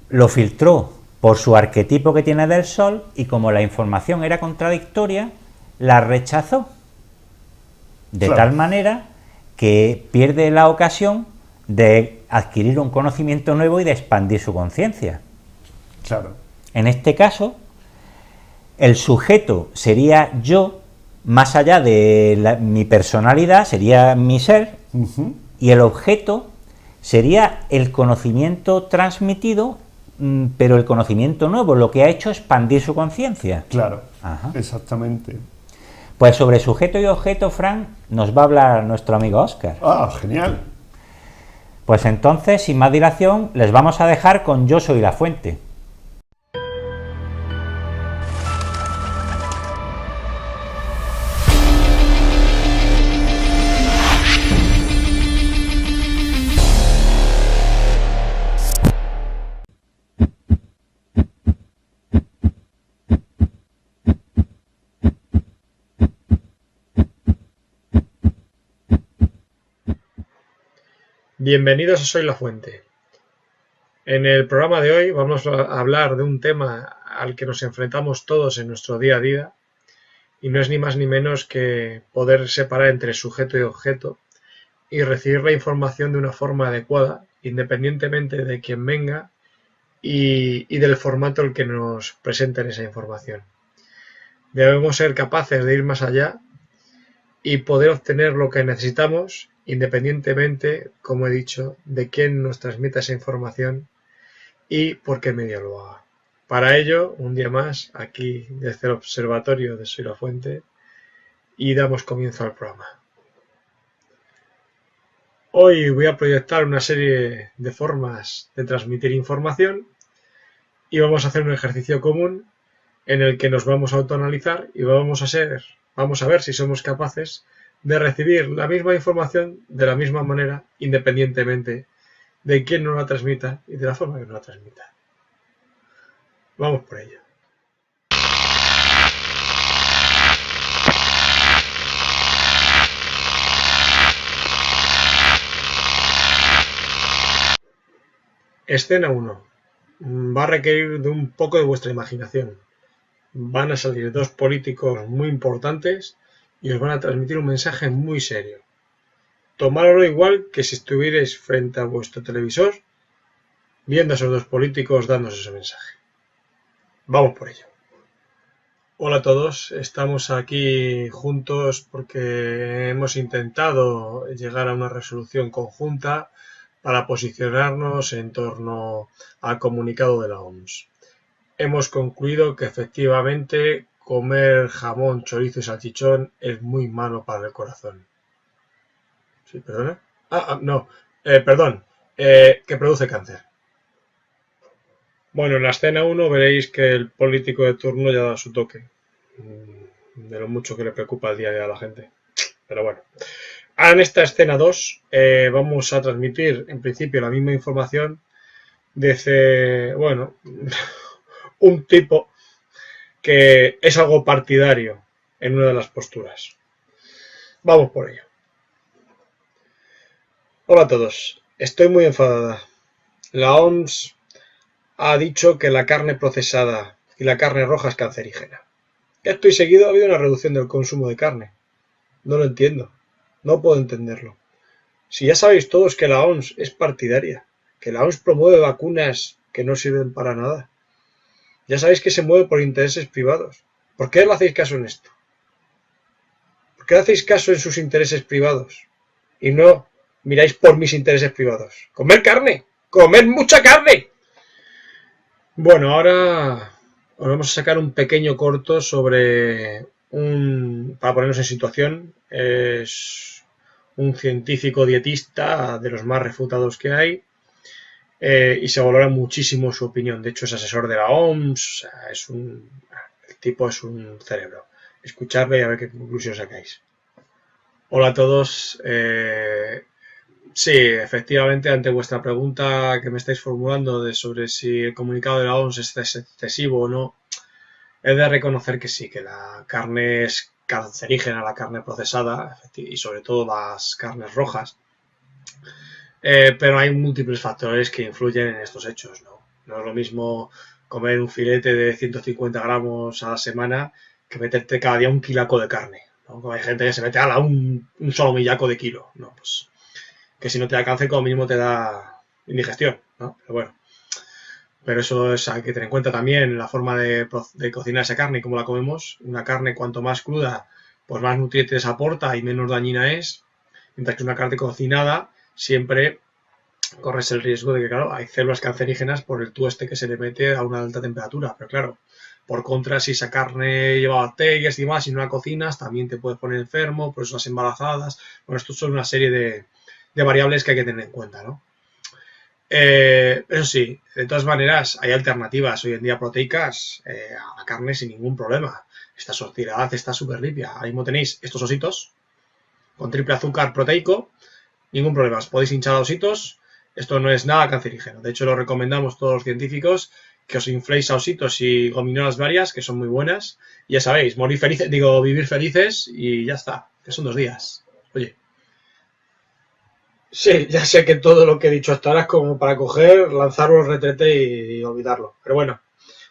Speaker 2: lo filtró por su arquetipo que tiene del Sol y como la información era contradictoria, la rechazó. De tal manera que pierde la ocasión de adquirir un conocimiento nuevo y de expandir su conciencia.
Speaker 1: Claro.
Speaker 2: En este caso, el sujeto sería yo, más allá de mi personalidad, sería mi ser, y el objeto sería el conocimiento transmitido, pero el conocimiento nuevo, lo que ha hecho expandir su conciencia.
Speaker 1: Claro, exactamente.
Speaker 2: Pues sobre sujeto y objeto, Fran, nos va a hablar nuestro amigo Óscar.
Speaker 1: ¡Ah, genial!
Speaker 2: Pues entonces, sin más dilación, les vamos a dejar con Yo soy la fuente.
Speaker 15: Bienvenidos a Soy la Fuente. En el programa de hoy vamos a hablar de un tema al que nos enfrentamos todos en nuestro día a día y no es ni más ni menos que poder separar entre sujeto y objeto y recibir la información de una forma adecuada independientemente de quién venga y del formato en el que nos presenten esa información. Debemos ser capaces de ir más allá y poder obtener lo que necesitamos independientemente, como he dicho, de quién nos transmita esa información y por qué medio lo haga. Para ello, un día más, aquí desde el observatorio de Soy la Fuente, y damos comienzo al programa. Hoy voy a proyectar una serie de formas de transmitir información y vamos a hacer un ejercicio común en el que nos vamos a autoanalizar y vamos a ver si somos capaces de recibir la misma información de la misma manera, independientemente de quién nos la transmita y de la forma que nos la transmita. Vamos por ello. Escena 1. Va a requerir de un poco de vuestra imaginación. Van a salir dos políticos muy importantes y os van a transmitir un mensaje muy serio. Tomároslo igual que si estuvierais frente a vuestro televisor viendo a esos dos políticos dándose ese mensaje. Vamos por ello. Hola a todos, estamos aquí juntos porque hemos intentado llegar a una resolución conjunta para posicionarnos en torno al comunicado de la OMS. Hemos concluido que efectivamente comer jamón, chorizo y salchichón es muy malo para el corazón. ¿Sí, perdona? Perdón, que produce cáncer. Bueno, en la escena 1 veréis que el político de turno ya da su toque. De lo mucho que le preocupa el día a día a la gente. Pero bueno. En esta escena 2 vamos a transmitir en principio la misma información desde, bueno, un tipo que es algo partidario en una de las posturas. Vamos por ello. Hola a todos, estoy muy enfadada. La OMS ha dicho que la carne procesada y la carne roja es cancerígena. Esto y seguido ha habido una reducción del consumo de carne. No lo entiendo. No puedo entenderlo. Si ya sabéis todos que la OMS es partidaria, que la OMS promueve vacunas que no sirven para nada. Ya sabéis que se mueve por intereses privados. ¿Por qué le hacéis caso en esto? ¿Por qué hacéis caso en sus intereses privados? Y no miráis por mis intereses privados. ¡Comer carne! ¡Comer mucha carne! Bueno, ahora os vamos a sacar un pequeño corto sobre para ponernos en situación. Es un científico dietista de los más refutados que hay y se valora muchísimo su opinión. De hecho, es asesor de la OMS, el tipo es un cerebro. Escuchadle y a ver qué conclusión sacáis. Hola a todos. Sí, efectivamente, ante vuestra pregunta que me estáis formulando sobre si el comunicado de la OMS es excesivo o no, he de reconocer que sí, que la carne es cancerígena, la carne procesada y sobre todo las carnes rojas, pero hay múltiples factores que influyen en estos hechos, ¿no? No es lo mismo comer un filete de 150 gramos a la semana que meterte cada día un kilaco de carne, ¿no? Hay gente que se mete a un solo millaco de kilo, ¿no? Pues que si no te da cáncer, como mínimo te da indigestión, ¿no? Pero bueno, pero eso hay que tener en cuenta también la forma de cocinar esa carne y cómo la comemos. Una carne cuanto más cruda, pues más nutrientes aporta y menos dañina es, mientras que una carne cocinada siempre corres el riesgo de que, claro, hay células cancerígenas por el tueste que se le mete a una alta temperatura, pero claro, por contra, si esa carne lleva bacterias y demás y no la cocinas, también te puedes poner enfermo, por eso las embarazadas. Bueno, esto son una serie de variables que hay que tener en cuenta, ¿no? Eso sí, de todas maneras, hay alternativas hoy en día proteicas a la carne sin ningún problema. Esta sociedad está súper limpia. Ahí mismo tenéis estos ositos con triple azúcar proteico, ningún problema. Os podéis hinchar a ositos, esto no es nada cancerígeno. De hecho, lo recomendamos todos los científicos que os infléis a ositos y gominolas varias, que son muy buenas. Y ya sabéis, vivir felices y ya está, que son 2 días. Oye. Sí, ya sé que todo lo que he dicho hasta ahora es como para coger, lanzarlo al retrete y olvidarlo. Pero bueno,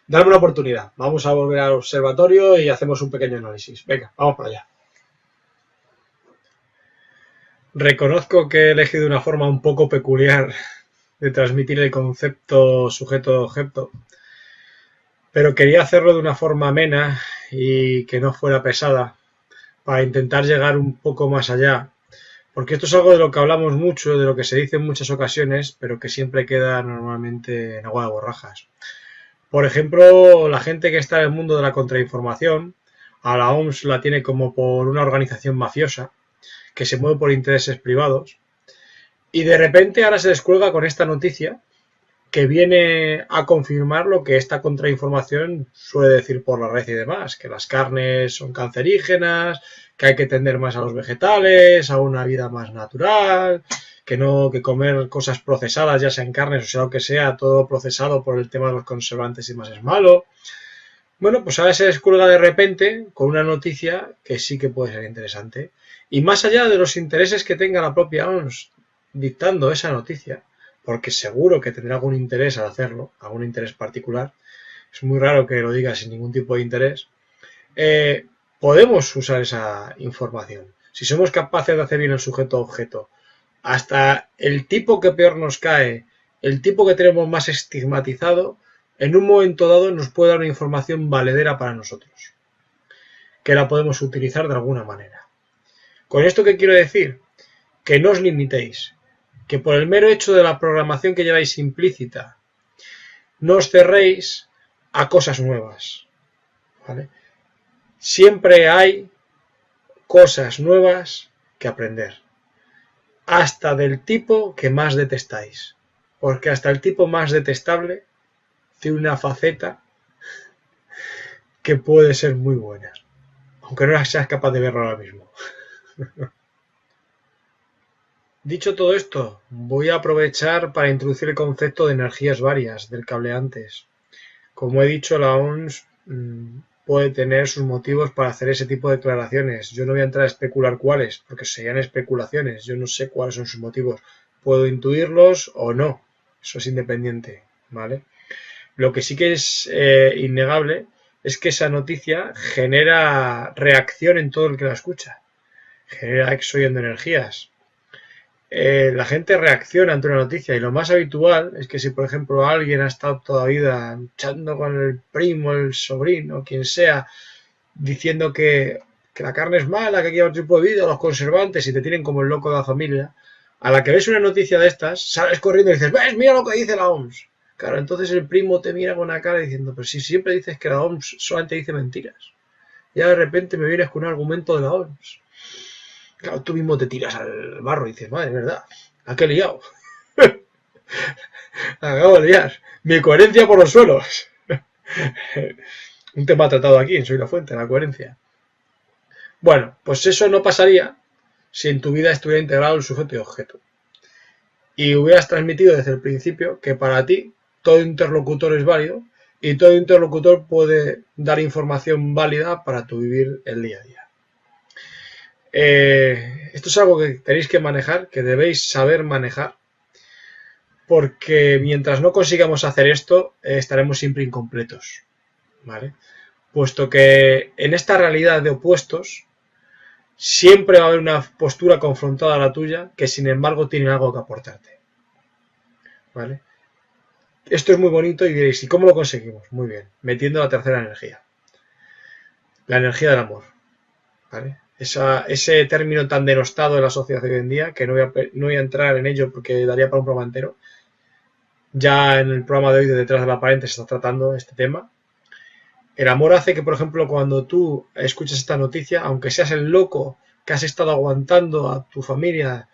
Speaker 15: dame una oportunidad. Vamos a volver al observatorio y hacemos un pequeño análisis. Venga, vamos para allá. Reconozco que he elegido una forma un poco peculiar de transmitir el concepto sujeto-objeto, pero quería hacerlo de una forma amena y que no fuera pesada, para intentar llegar un poco más allá. Porque esto es algo de lo que hablamos mucho, de lo que se dice en muchas ocasiones, pero que siempre queda normalmente en agua de borrajas. Por ejemplo, la gente que está en el mundo de la contrainformación, a la OMS la tiene como por una organización mafiosa, que se mueve por intereses privados, y de repente ahora se descuelga con esta noticia que viene a confirmar lo que esta contrainformación suele decir por la red y demás, que las carnes son cancerígenas, que hay que tender más a los vegetales, a una vida más natural, que comer cosas procesadas, ya sean carnes o sea lo que sea, todo procesado por el tema de los conservantes y más es malo. Bueno, pues ahora se descuelga de repente con una noticia que sí que puede ser interesante. Y más allá de los intereses que tenga la propia OMS dictando esa noticia, porque seguro que tendrá algún interés al hacerlo, algún interés particular, es muy raro que lo diga sin ningún tipo de interés, podemos usar esa información. Si somos capaces de hacer bien el sujeto-objeto, hasta el tipo que peor nos cae, el tipo que tenemos más estigmatizado, en un momento dado nos puede dar una información valedera para nosotros, que la podemos utilizar de alguna manera. ¿Con esto qué quiero decir? Que no os limitéis, que por el mero hecho de la programación que lleváis implícita, no os cerréis a cosas nuevas, ¿vale? Siempre hay cosas nuevas que aprender, hasta del tipo que más detestáis, porque hasta el tipo más detestable tiene una faceta que puede ser muy buena, aunque no seas capaz de verlo ahora mismo. Dicho todo esto, voy a aprovechar para introducir el concepto de energías varias del que hablé antes. Como he dicho, la OMS puede tener sus motivos para hacer ese tipo de declaraciones. Yo no voy a entrar a especular cuáles, porque serían especulaciones. Yo no sé cuáles son sus motivos. Puedo intuirlos o no. Eso es independiente, ¿vale? Lo que sí que es innegable es que esa noticia genera reacción en todo el que la escucha. Genera exoyendo energías. La gente reacciona ante una noticia y lo más habitual es que si, por ejemplo, alguien ha estado toda la vida luchando con el primo, el sobrino, quien sea, diciendo que la carne es mala, que hay otro tipo de vida, los conservantes, y te tienen como el loco de la familia, a la que ves una noticia de estas, sales corriendo y dices, ¿ves? Mira lo que dice la OMS. Claro, entonces el primo te mira con una cara diciendo, pero si siempre dices que la OMS solamente dice mentiras. Ya de repente me vienes con un argumento de la OMS. Claro, tú mismo te tiras al barro y dices, madre, es verdad, ¿a qué he liado? Acabo de liar. Mi coherencia por los suelos. Un tema tratado aquí en Soy la Fuente, la coherencia. Bueno, pues eso no pasaría si en tu vida estuviera integrado el sujeto y objeto. Y hubieras transmitido desde el principio que para ti todo interlocutor es válido y todo interlocutor puede dar información válida para tu vivir el día a día. Esto es algo que tenéis que manejar, que debéis saber manejar, porque mientras no consigamos hacer esto, estaremos siempre incompletos, ¿vale? Puesto que en esta realidad de opuestos, siempre va a haber una postura confrontada a la tuya, que sin embargo tiene algo que aportarte, ¿vale? Esto es muy bonito y diréis, ¿y cómo lo conseguimos? Muy bien, metiendo la tercera energía, la energía del amor, ¿vale? Ese término tan denostado en la sociedad hoy en día, que no voy a entrar en ello porque daría para un programa entero. Ya en el programa de hoy de Detrás de la Aparente se está tratando este tema. El amor hace que, por ejemplo, cuando tú escuchas esta noticia, aunque seas el loco que has estado aguantando a tu familia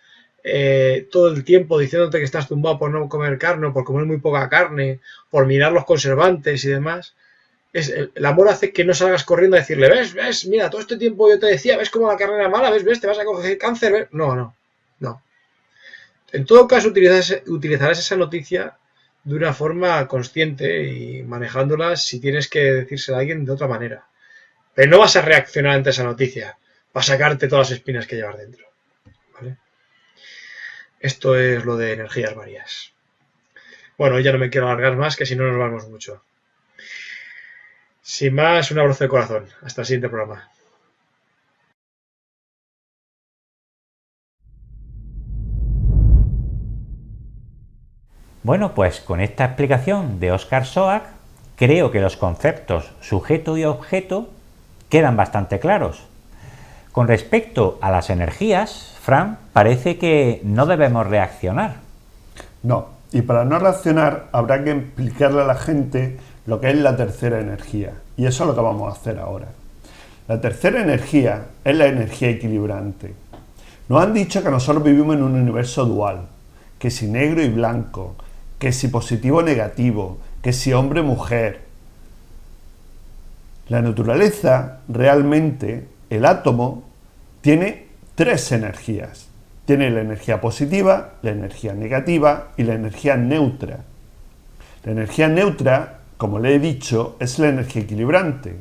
Speaker 15: todo el tiempo diciéndote que estás tumbado por no comer carne, o por comer muy poca carne, por mirar los conservantes y demás, el amor hace que no salgas corriendo a decirle, ves, mira, todo este tiempo yo te decía, ves cómo la carne era mala, ves, te vas a coger cáncer, ¿ves? No. En todo caso utilizarás esa noticia de una forma consciente y manejándola si tienes que decírsela a alguien de otra manera. Pero no vas a reaccionar ante esa noticia, vas a sacarte todas las espinas que llevas dentro, ¿vale? Esto es lo de energías varias. Bueno, ya no me quiero alargar más, que si no nos vamos mucho. Sin más, un abrazo de corazón. Hasta el siguiente programa.
Speaker 2: Bueno, pues con esta explicación de Oscar Soack, creo que los conceptos sujeto y objeto quedan bastante claros. Con respecto a las energías, Fran, parece que no debemos reaccionar.
Speaker 1: No, y para no reaccionar habrá que explicarle a la gente lo que es la tercera energía, y eso es lo que vamos a hacer ahora. La tercera energía es la energía equilibrante. Nos han dicho que nosotros vivimos en un universo dual, que si negro y blanco, que si positivo o negativo, que si hombre o mujer. La naturaleza, realmente, el átomo, tiene tres energías. Tiene la energía positiva, la energía negativa y la energía neutra. La energía neutra, como le he dicho, es la energía equilibrante.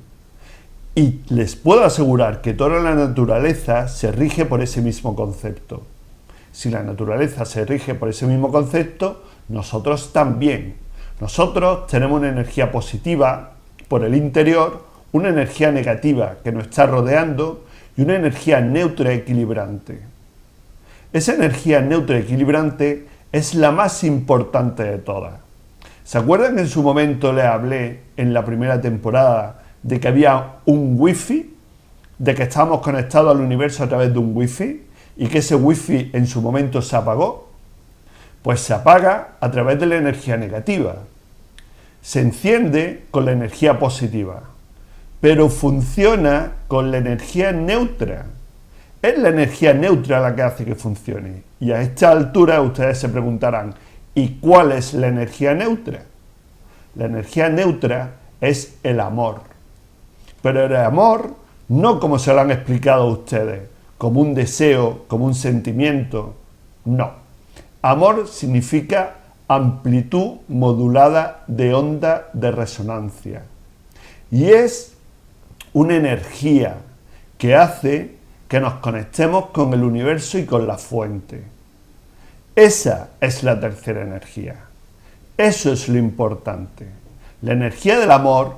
Speaker 1: Y les puedo asegurar que toda la naturaleza se rige por ese mismo concepto. Si la naturaleza se rige por ese mismo concepto, nosotros también. Nosotros tenemos una energía positiva por el interior, una energía negativa que nos está rodeando y una energía neutra equilibrante. Esa energía neutra equilibrante es la más importante de todas. ¿Se acuerdan que en su momento les hablé en la primera temporada de que había un wifi? De que estábamos conectados al universo a través de un wifi y que ese wifi en su momento se apagó. Pues se apaga a través de la energía negativa. Se enciende con la energía positiva, pero funciona con la energía neutra. Es la energía neutra la que hace que funcione. Y a esta altura ustedes se preguntarán, ¿y cuál es la energía neutra? La energía neutra es el amor. Pero el amor no como se lo han explicado a ustedes, como un deseo, como un sentimiento. No. Amor significa amplitud modulada de onda de resonancia. Y es una energía que hace que nos conectemos con el universo y con la fuente. Esa es la tercera energía. Eso es lo importante. La energía del amor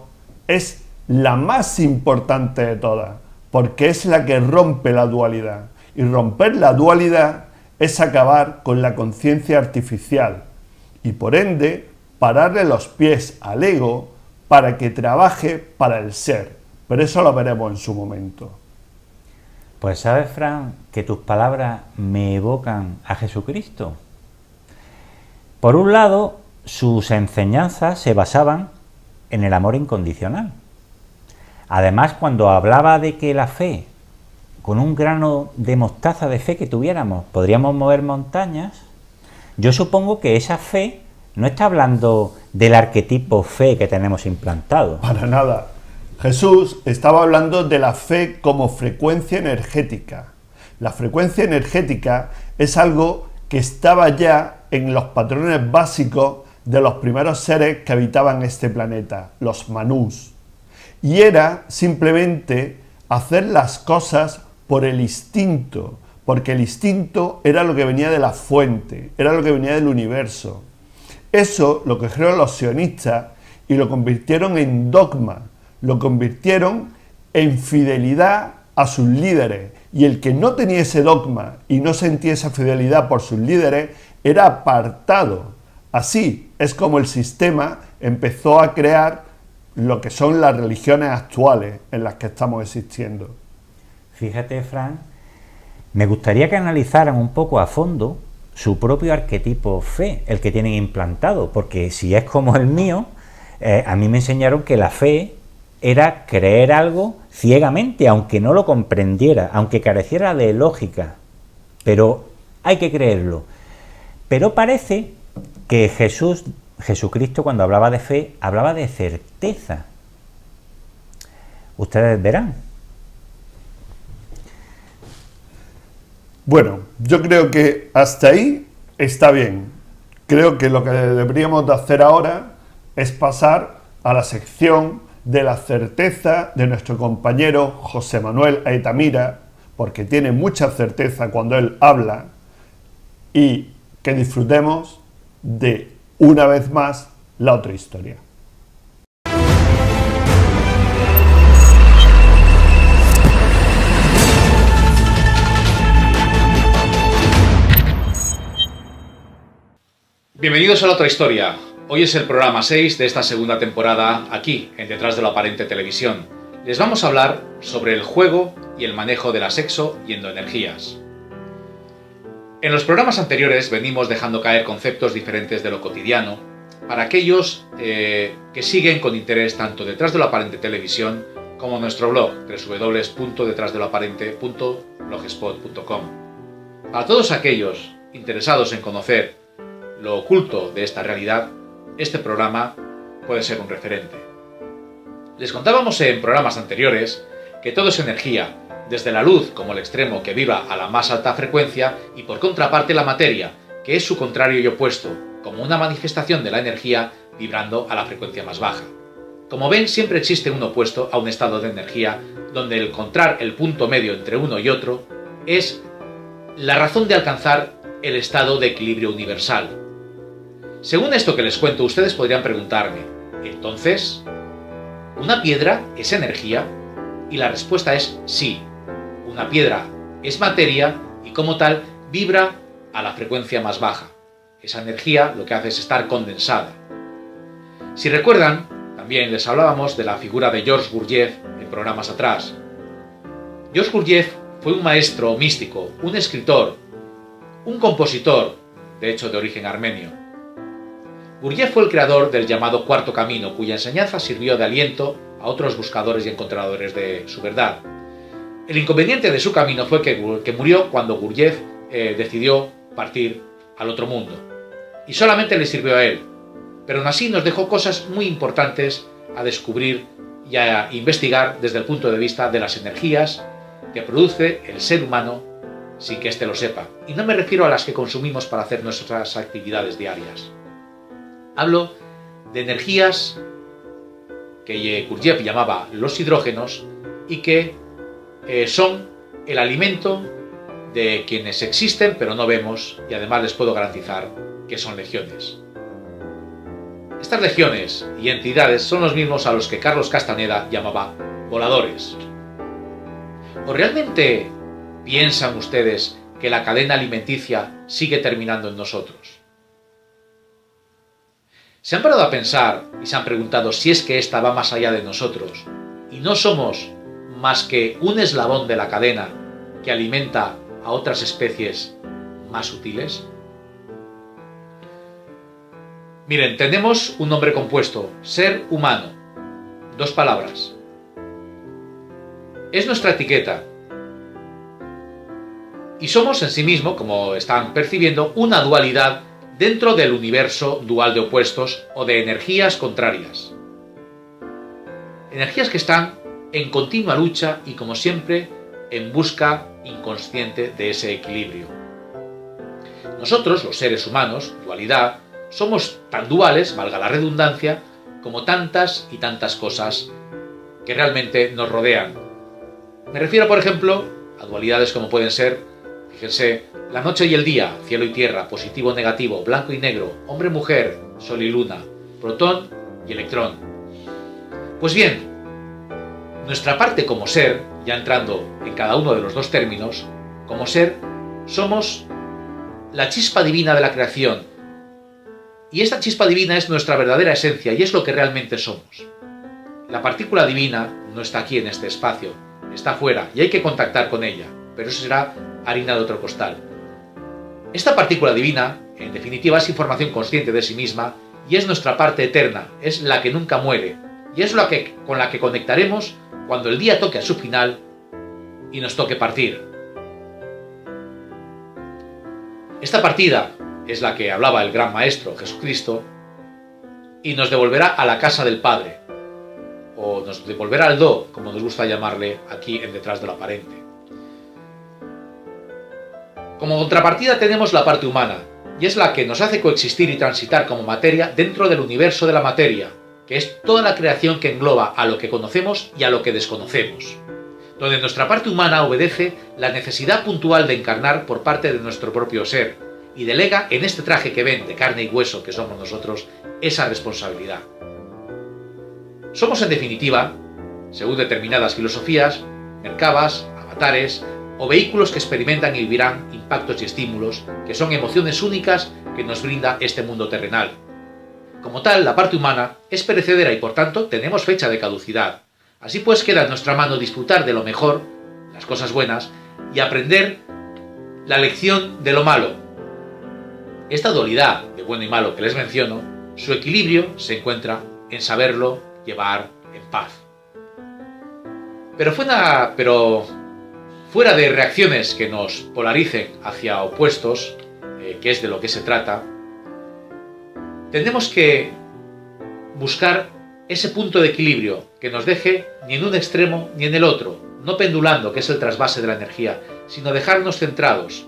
Speaker 1: es la más importante de todas, porque es la que rompe la dualidad. Y romper la dualidad es acabar con la conciencia artificial y por ende pararle los pies al ego para que trabaje para el ser. Pero eso lo veremos en su momento.
Speaker 2: Pues sabes, Fran, que tus palabras me evocan a Jesucristo. Por un lado, sus enseñanzas se basaban en el amor incondicional. Además, cuando hablaba de que la fe, con un grano de mostaza de fe que tuviéramos, podríamos mover montañas, yo supongo que esa fe no está hablando del arquetipo fe que tenemos implantado.
Speaker 1: Para nada. Jesús estaba hablando de la fe como frecuencia energética. La frecuencia energética es algo que estaba ya en los patrones básicos de los primeros seres que habitaban este planeta, los manús. Y era simplemente hacer las cosas por el instinto, porque el instinto era lo que venía de la fuente, era lo que venía del universo. Eso lo cogieron los sionistas y lo convirtieron en dogma, lo convirtieron en fidelidad a sus líderes. Y el que no tenía ese dogma y no sentía esa fidelidad por sus líderes era apartado. Así es como el sistema empezó a crear lo que son las religiones actuales en las que estamos existiendo.
Speaker 2: Fíjate, Fran, me gustaría que analizaran un poco a fondo su propio arquetipo fe, el que tienen implantado, porque si es como el mío, a mí me enseñaron que la fe era creer algo ciegamente, aunque no lo comprendiera, aunque careciera de lógica, pero hay que creerlo. Pero parece que Jesucristo, cuando hablaba de fe, hablaba de certeza. Ustedes verán.
Speaker 1: Bueno, yo creo que hasta ahí está bien. Creo que lo que deberíamos de hacer ahora es pasar a la sección de la certeza de nuestro compañero José Manuel Aitamira, porque tiene mucha certeza cuando él habla, y que disfrutemos de, una vez más, la otra historia.
Speaker 16: Bienvenidos a la otra historia. Hoy es el programa 6 de esta segunda temporada aquí, en Detrás de lo Aparente Televisión. Les vamos a hablar sobre el juego y el manejo de la sexo y endoenergías. En los programas anteriores venimos dejando caer conceptos diferentes de lo cotidiano para aquellos que siguen con interés tanto Detrás de lo Aparente Televisión como nuestro blog www.detrasdeloaparente.blogspot.com. Para todos aquellos interesados en conocer lo oculto de esta realidad, este programa puede ser un referente. Les contábamos en programas anteriores que todo es energía, desde la luz como el extremo que vibra a la más alta frecuencia y por contraparte la materia, que es su contrario y opuesto, como una manifestación de la energía vibrando a la frecuencia más baja. Como ven, siempre existe un opuesto a un estado de energía, donde el encontrar el punto medio entre uno y otro es la razón de alcanzar el estado de equilibrio universal. Según esto que les cuento, ustedes podrían preguntarme, entonces, ¿una piedra es energía? Y la respuesta es sí. Una piedra es materia y como tal vibra a la frecuencia más baja. Esa energía lo que hace es estar condensada. Si recuerdan, también les hablábamos de la figura de Georges Gurdjieff en programas atrás. Georges Gurdjieff fue un maestro místico, un escritor, un compositor, de hecho de origen armenio. Gurdjieff fue el creador del llamado Cuarto Camino, cuya enseñanza sirvió de aliento a otros buscadores y encontradores de su verdad. El inconveniente de su camino fue que murió cuando Gurdjieff decidió partir al otro mundo. Y solamente le sirvió a él, pero aún así nos dejó cosas muy importantes a descubrir y a investigar desde el punto de vista de las energías que produce el ser humano sin que éste lo sepa. Y no me refiero a las que consumimos para hacer nuestras actividades diarias. Hablo de energías que Gurdjieff llamaba los hidrógenos y que son el alimento de quienes existen pero no vemos, y además les puedo garantizar que son legiones. Estas legiones y entidades son los mismos a los que Carlos Castaneda llamaba voladores. ¿O realmente piensan ustedes que la cadena alimenticia sigue terminando en nosotros? ¿Se han parado a pensar y se han preguntado si es que esta va más allá de nosotros y no somos más que un eslabón de la cadena que alimenta a otras especies más sutiles? Miren, tenemos un nombre compuesto, ser humano. 2 palabras. Es nuestra etiqueta. Y somos en sí mismo, como están percibiendo, una dualidad dentro del universo dual de opuestos o de energías contrarias. Energías que están en continua lucha y, como siempre, en busca inconsciente de ese equilibrio. Nosotros, los seres humanos, dualidad, somos tan duales, valga la redundancia, como tantas y tantas cosas que realmente nos rodean. Me refiero, por ejemplo, a dualidades como pueden ser, fíjense, la noche y el día, cielo y tierra, positivo, negativo, blanco y negro, hombre, mujer, sol y luna, protón y electrón. Pues bien, nuestra parte como ser, ya entrando en cada uno de los 2 términos, como ser, somos la chispa divina de la creación. Y esta chispa divina es nuestra verdadera esencia y es lo que realmente somos. La partícula divina no está aquí en este espacio, está fuera y hay que contactar con ella, pero eso será harina de otro costal. Esta partícula divina, en definitiva, es información consciente de sí misma y es nuestra parte eterna, es la que nunca muere y es con la que conectaremos cuando el día toque a su final y nos toque partir. Esta partida es la que hablaba el gran maestro Jesucristo y nos devolverá a la casa del Padre, o nos devolverá al Do, como nos gusta llamarle aquí en Detrás de lo Aparente. Como contrapartida tenemos la parte humana, y es la que nos hace coexistir y transitar como materia dentro del universo de la materia, que es toda la creación que engloba a lo que conocemos y a lo que desconocemos, donde nuestra parte humana obedece la necesidad puntual de encarnar por parte de nuestro propio ser, y delega en este traje que ven de carne y hueso que somos nosotros esa responsabilidad. Somos en definitiva, según determinadas filosofías, merkabas, avatares o vehículos que experimentan y vivirán impactos y estímulos que son emociones únicas que nos brinda este mundo terrenal. Como tal, la parte humana es perecedera y por tanto tenemos fecha de caducidad. Así pues queda en nuestra mano disfrutar de lo mejor, las cosas buenas, y aprender la lección de lo malo. Esta dualidad de bueno y malo que les menciono, su equilibrio se encuentra en saberlo llevar en paz. Pero fuera de reacciones que nos polaricen hacia opuestos, que es de lo que se trata, tenemos que buscar ese punto de equilibrio que nos deje ni en un extremo ni en el otro, no pendulando, que es el trasvase de la energía, sino dejarnos centrados.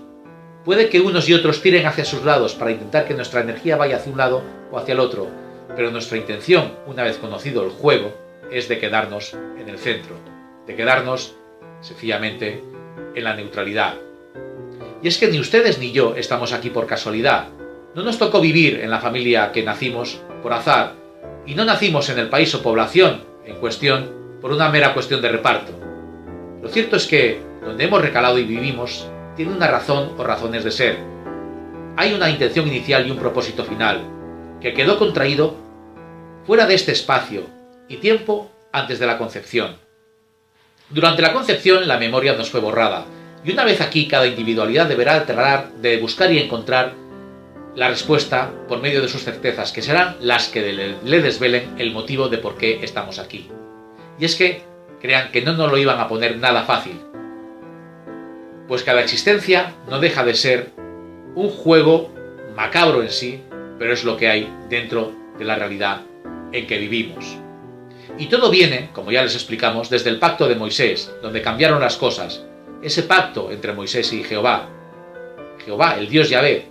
Speaker 16: Puede que unos y otros tiren hacia sus lados para intentar que nuestra energía vaya hacia un lado o hacia el otro, pero nuestra intención, una vez conocido el juego, es de quedarnos en el centro, de quedarnos, sencillamente, en la neutralidad. Y es que ni ustedes ni yo estamos aquí por casualidad. No nos tocó vivir en la familia que nacimos por azar, y no nacimos en el país o población en cuestión por una mera cuestión de reparto. Lo cierto es que donde hemos recalado y vivimos tiene una razón o razones de ser. Hay una intención inicial y un propósito final, que quedó contraído fuera de este espacio y tiempo antes de la concepción. Durante la concepción la memoria nos fue borrada, y una vez aquí cada individualidad deberá tratar de buscar y encontrar la respuesta por medio de sus certezas, que serán las que le desvelen el motivo de por qué estamos aquí. Y es que, crean que no nos lo iban a poner nada fácil, pues cada existencia no deja de ser un juego macabro en sí, pero es lo que hay dentro de la realidad en que vivimos. Y todo viene, como ya les explicamos, desde el pacto de Moisés, donde cambiaron las cosas. Ese pacto entre Moisés y Jehová. Jehová, el Dios Yahvé,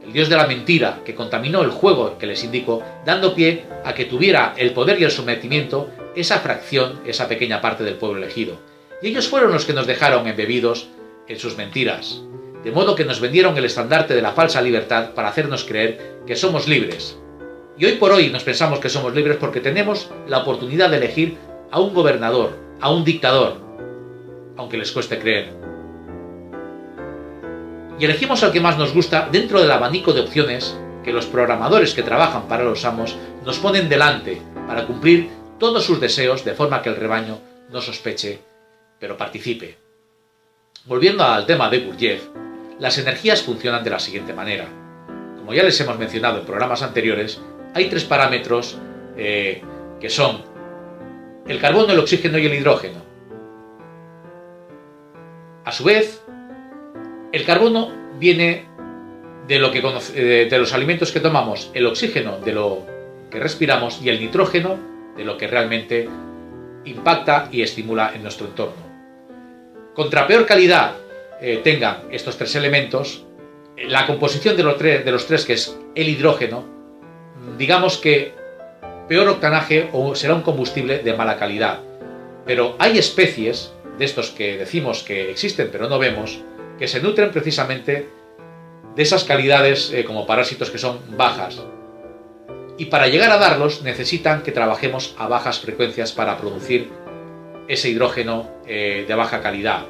Speaker 16: el Dios de la mentira, que contaminó el juego que les indicó, dando pie a que tuviera el poder y el sometimiento esa fracción, esa pequeña parte del pueblo elegido. Y ellos fueron los que nos dejaron embebidos en sus mentiras, de modo que nos vendieron el estandarte de la falsa libertad para hacernos creer que somos libres. Y hoy por hoy nos pensamos que somos libres porque tenemos la oportunidad de elegir a un gobernador, a un dictador, aunque les cueste creer. Y elegimos al que más nos gusta dentro del abanico de opciones que los programadores que trabajan para los amos nos ponen delante para cumplir todos sus deseos de forma que el rebaño no sospeche, pero participe. Volviendo al tema de Gurdjieff, las energías funcionan de la siguiente manera. Como ya les hemos mencionado en programas anteriores, hay tres parámetros que son el carbono, el oxígeno y el hidrógeno. A su vez, el carbono viene de lo que de los alimentos que tomamos, el oxígeno de lo que respiramos y el nitrógeno de lo que realmente impacta y estimula en nuestro entorno. Contra peor calidad tengan estos tres elementos, la composición de los tres, que es el hidrógeno, digamos que peor octanaje o será un combustible de mala calidad. Pero hay especies de estos que decimos que existen pero no vemos, que se nutren precisamente de esas calidades como parásitos que son bajas. Y para llegar a darlos necesitan que trabajemos a bajas frecuencias para producir ese hidrógeno de baja calidad,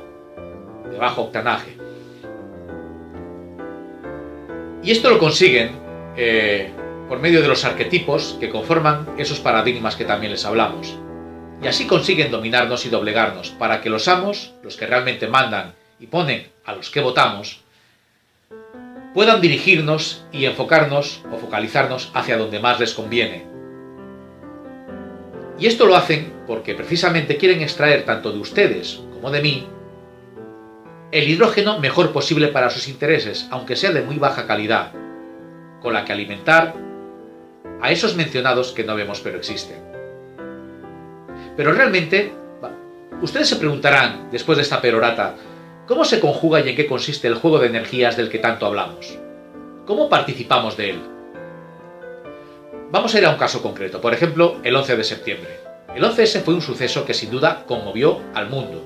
Speaker 16: de bajo octanaje. Y esto lo consiguen por medio de los arquetipos que conforman esos paradigmas que también les hablamos. Y así consiguen dominarnos y doblegarnos para que los amos, los que realmente mandan y ponen a los que votamos, puedan dirigirnos y enfocarnos o focalizarnos hacia donde más les conviene. Y esto lo hacen porque precisamente quieren extraer tanto de ustedes como de mí el hidrógeno mejor posible para sus intereses, aunque sea de muy baja calidad, con la que alimentar a esos mencionados que no vemos pero existen. Pero realmente, ustedes se preguntarán, después de esta perorata, ¿cómo se conjuga y en qué consiste el juego de energías del que tanto hablamos? ¿Cómo participamos de él? Vamos a ir a un caso concreto, por ejemplo, el 11 de septiembre. El 11S fue un suceso que sin duda conmovió al mundo.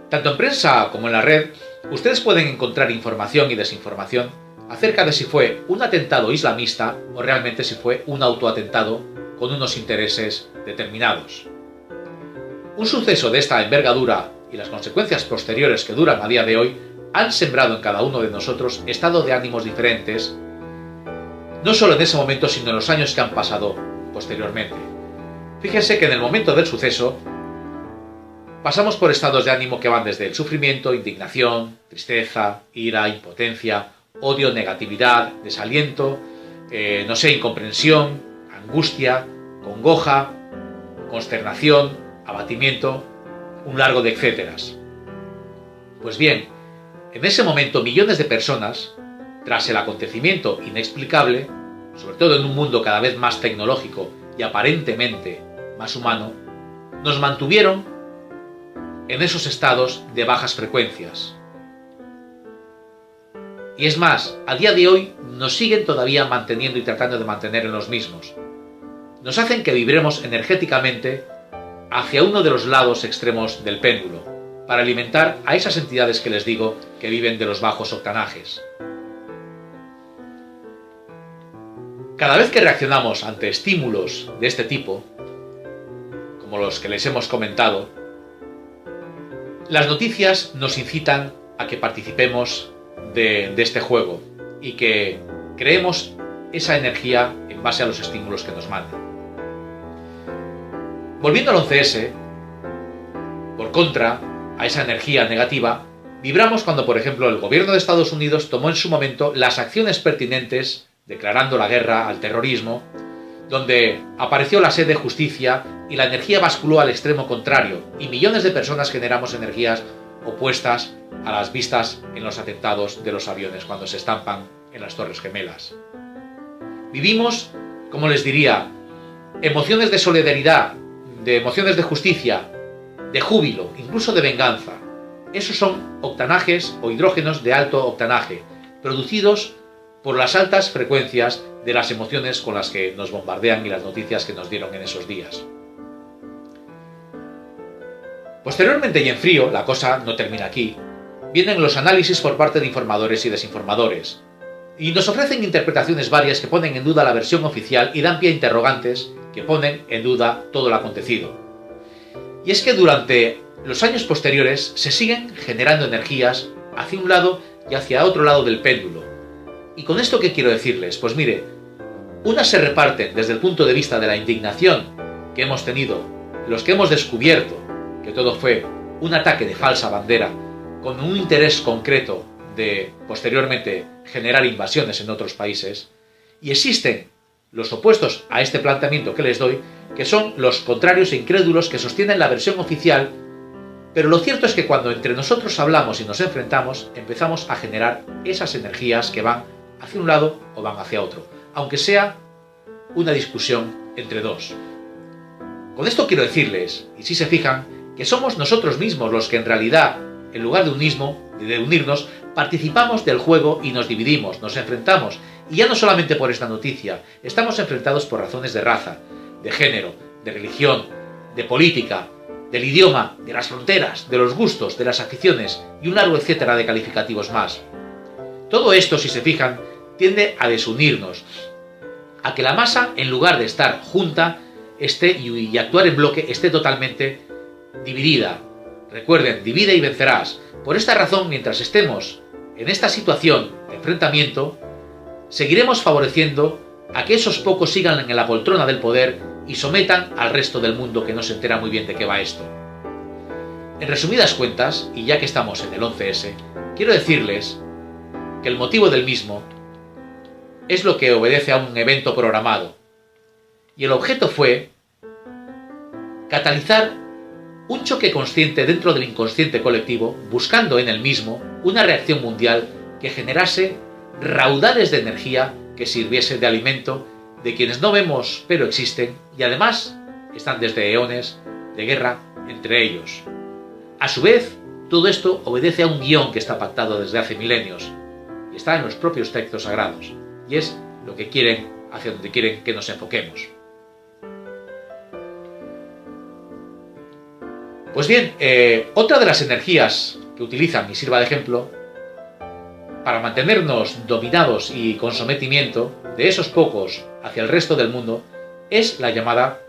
Speaker 16: Tanto en prensa como en la red, ustedes pueden encontrar información y desinformación acerca de si fue un atentado islamista o realmente si fue un autoatentado con unos intereses determinados. Un suceso de esta envergadura y las consecuencias posteriores que duran a día de hoy han sembrado en cada uno de nosotros estados de ánimos diferentes, no solo en ese momento, sino en los años que han pasado posteriormente. Fíjense que en el momento del suceso pasamos por estados de ánimo que van desde el sufrimiento, indignación, tristeza, ira, impotencia, odio, negatividad, desaliento, incomprensión, angustia, congoja, consternación, abatimiento, un largo de etcéteras. Pues bien, en ese momento millones de personas, tras el acontecimiento inexplicable, sobre todo en un mundo cada vez más tecnológico y aparentemente más humano, nos mantuvieron en esos estados de bajas frecuencias. Y es más, a día de hoy nos siguen todavía manteniendo y tratando de mantener en los mismos. Nos hacen que vibremos energéticamente hacia uno de los lados extremos del péndulo, para alimentar a esas entidades que les digo que viven de los bajos octanajes. Cada vez que reaccionamos ante estímulos de este tipo, como los que les hemos comentado, las noticias nos incitan a que participemos de este juego y que creemos esa energía en base a los estímulos que nos mandan. Volviendo al 11S, por contra, a esa energía negativa, vibramos cuando, por ejemplo, el gobierno de Estados Unidos tomó en su momento las acciones pertinentes declarando la guerra al terrorismo, donde apareció la sed de justicia y la energía basculó al extremo contrario y millones de personas generamos energías opuestas a las vistas en los atentados de los aviones cuando se estampan en las Torres Gemelas. Vivimos, como les diría, emociones de solidaridad, de emociones de justicia, de júbilo, incluso de venganza. Esos son octanajes o hidrógenos de alto octanaje, producidos por las altas frecuencias de las emociones con las que nos bombardean y las noticias que nos dieron en esos días. Posteriormente y en frío, la cosa no termina aquí, vienen los análisis por parte de informadores y desinformadores, y nos ofrecen interpretaciones varias que ponen en duda la versión oficial y dan pie a interrogantes que ponen en duda todo lo acontecido. Y es que durante los años posteriores se siguen generando energías hacia un lado y hacia otro lado del péndulo. ¿Y con esto qué quiero decirles? Pues mire, unas se reparten desde el punto de vista de la indignación que hemos tenido, los que hemos descubierto que todo fue un ataque de falsa bandera con un interés concreto de posteriormente generar invasiones en otros países, y existen los opuestos a este planteamiento que les doy, que son los contrarios e incrédulos que sostienen la versión oficial, pero lo cierto es que cuando entre nosotros hablamos y nos enfrentamos, empezamos a generar esas energías que van hacia un lado o van hacia otro, aunque sea una discusión entre dos. Con esto quiero decirles, y si se fijan, que somos nosotros mismos los que en realidad, en lugar de unirnos, participamos del juego y nos dividimos, nos enfrentamos, y ya no solamente por esta noticia, estamos enfrentados por razones de raza, de género, de religión, de política, del idioma, de las fronteras, de los gustos, de las aficiones y un largo etcétera de calificativos más. Todo esto, si se fijan, tiende a desunirnos, a que la masa, en lugar de estar junta, esté y actuar en bloque, esté totalmente dividida. Recuerden, divide y vencerás. Por esta razón, mientras estemos en esta situación de enfrentamiento, seguiremos favoreciendo a que esos pocos sigan en la poltrona del poder y sometan al resto del mundo que no se entera muy bien de qué va esto. En resumidas cuentas, y ya que estamos en el 11S, quiero decirles que el motivo del mismo es lo que obedece a un evento programado, y el objeto fue catalizar un choque consciente dentro del inconsciente colectivo, buscando en el mismo una reacción mundial que generase raudales de energía que sirviese de alimento de quienes no vemos pero existen y además están desde eones de guerra entre ellos. A su vez, todo esto obedece a un guión que está pactado desde hace milenios y está en los propios textos sagrados, y es lo que quieren, hacia donde quieren que nos enfoquemos. Pues bien, otra de las energías que utilizan, y sirva de ejemplo, para mantenernos dominados y con sometimiento de esos pocos hacia el resto del mundo, es la llamada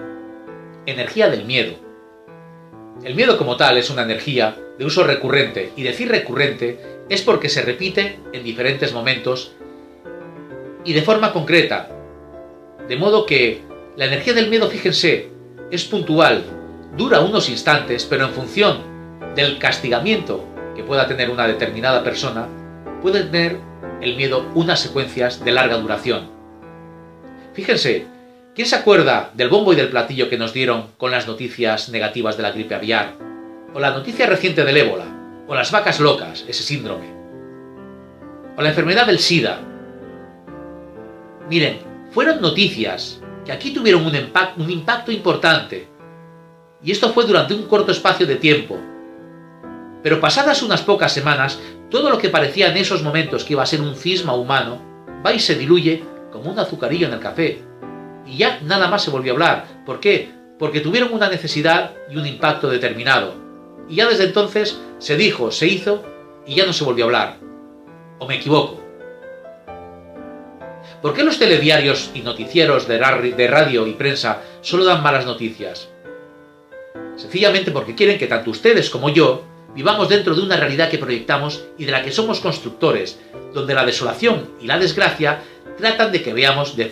Speaker 16: energía del miedo. El miedo como tal es una energía de uso recurrente, y decir recurrente es porque se repite en diferentes momentos y de forma concreta, de modo que la energía del miedo, fíjense, es puntual, dura unos instantes, pero en función del castigamiento que pueda tener una determinada persona, puede tener el miedo unas secuencias de larga duración. Fíjense, ¿quién se acuerda del bombo y del platillo que nos dieron con las noticias negativas de la gripe aviar? O la noticia reciente del ébola, o las vacas locas, ese síndrome, o la enfermedad del SIDA. Miren, fueron noticias que aquí tuvieron un impacto importante, y esto fue durante un corto espacio de tiempo. Pero pasadas unas pocas semanas, todo lo que parecía en esos momentos que iba a ser un cisma humano, va y se diluye como un azucarillo en el café. Y ya nada más se volvió a hablar. ¿Por qué? Porque tuvieron una necesidad y un impacto determinado. Y ya desde entonces se dijo, se hizo y ya no se volvió a hablar. ¿O me equivoco? ¿Por qué los telediarios y noticieros de radio y prensa solo dan malas noticias? Sencillamente porque quieren que tanto ustedes como yo vivamos dentro de una realidad que proyectamos y de la que somos constructores, donde la desolación y la desgracia tratan de que veamos que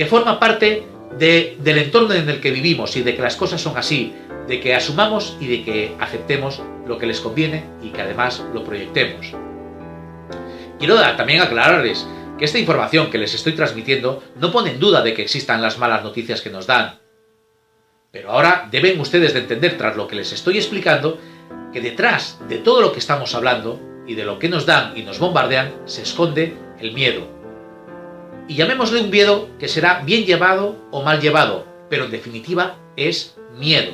Speaker 16: forma parte del entorno en el que vivimos y de que las cosas son así, de que asumamos y de que aceptemos lo que les conviene y que además lo proyectemos. Quiero también aclararles que esta información que les estoy transmitiendo no pone en duda de que existan las malas noticias que nos dan. Pero ahora deben ustedes de entender, tras lo que les estoy explicando, que detrás de todo lo que estamos hablando y de lo que nos dan y nos bombardean, se esconde el miedo. Y llamémosle un miedo que será bien llevado o mal llevado, pero en definitiva es miedo.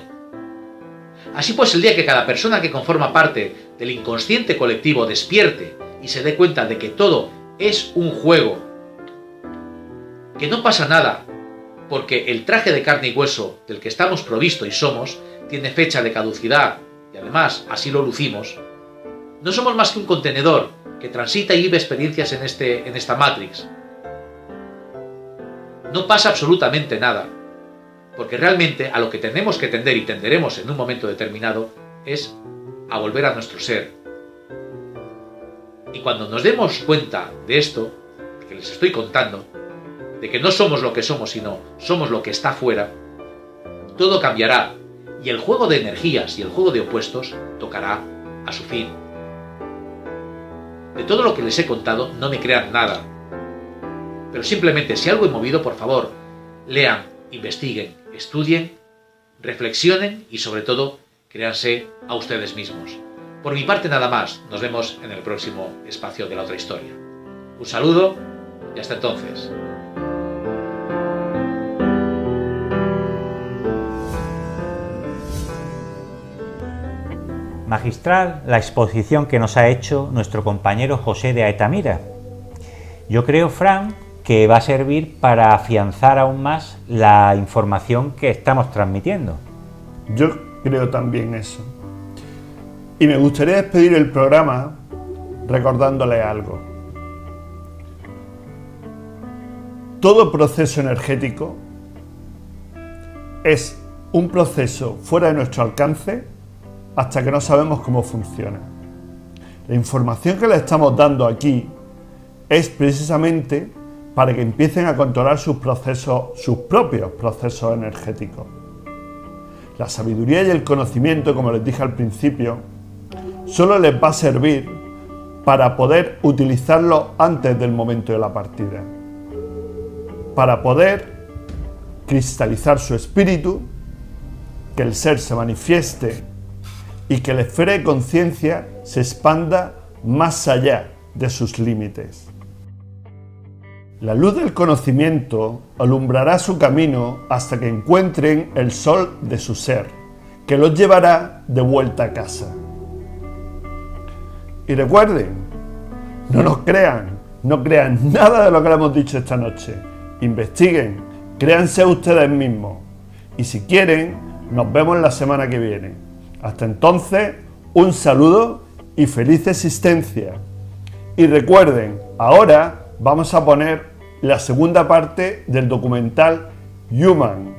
Speaker 16: Así pues, el día que cada persona que conforma parte del inconsciente colectivo despierte y se dé cuenta de que todo es un juego, que no pasa nada, porque el traje de carne y hueso del que estamos provisto y somos tiene fecha de caducidad y además así lo lucimos, no somos más que un contenedor que transita y vive experiencias en esta Matrix. No pasa absolutamente nada, porque realmente a lo que tenemos que tender y tenderemos en un momento determinado es a volver a nuestro ser. Y cuando nos demos cuenta de esto, que les estoy contando, de que no somos lo que somos, sino somos lo que está afuera, todo cambiará y el juego de energías y el juego de opuestos tocará a su fin. De todo lo que les he contado, no me crean nada. Pero simplemente, si algo he movido, por favor, lean, investiguen, estudien, reflexionen y sobre todo, créanse a ustedes mismos. Por mi parte nada más, nos vemos en el próximo espacio de la otra historia. Un saludo y hasta entonces.
Speaker 2: Magistral la exposición que nos ha hecho nuestro compañero José de Altamira. Yo creo, Fran, que va a servir para afianzar aún más la información que estamos transmitiendo.
Speaker 1: Yo creo también eso. Y me gustaría despedir el programa recordándole algo. Todo proceso energético es un proceso fuera de nuestro alcance hasta que no sabemos cómo funciona. La información que le estamos dando aquí es precisamente para que empiecen a controlar sus propios procesos energéticos. La sabiduría y el conocimiento, como les dije al principio, solo les va a servir para poder utilizarlo antes del momento de la partida, para poder cristalizar su espíritu, que el ser se manifieste y que la esfera de conciencia se expanda más allá de sus límites. La luz del conocimiento alumbrará su camino hasta que encuentren el sol de su ser, que los llevará de vuelta a casa. Y recuerden, no crean nada de lo que le hemos dicho esta noche. Investiguen, créanse ustedes mismos. Y si quieren, nos vemos la semana que viene. Hasta entonces, un saludo y feliz existencia. Y recuerden, ahora vamos a poner la segunda parte del documental Human.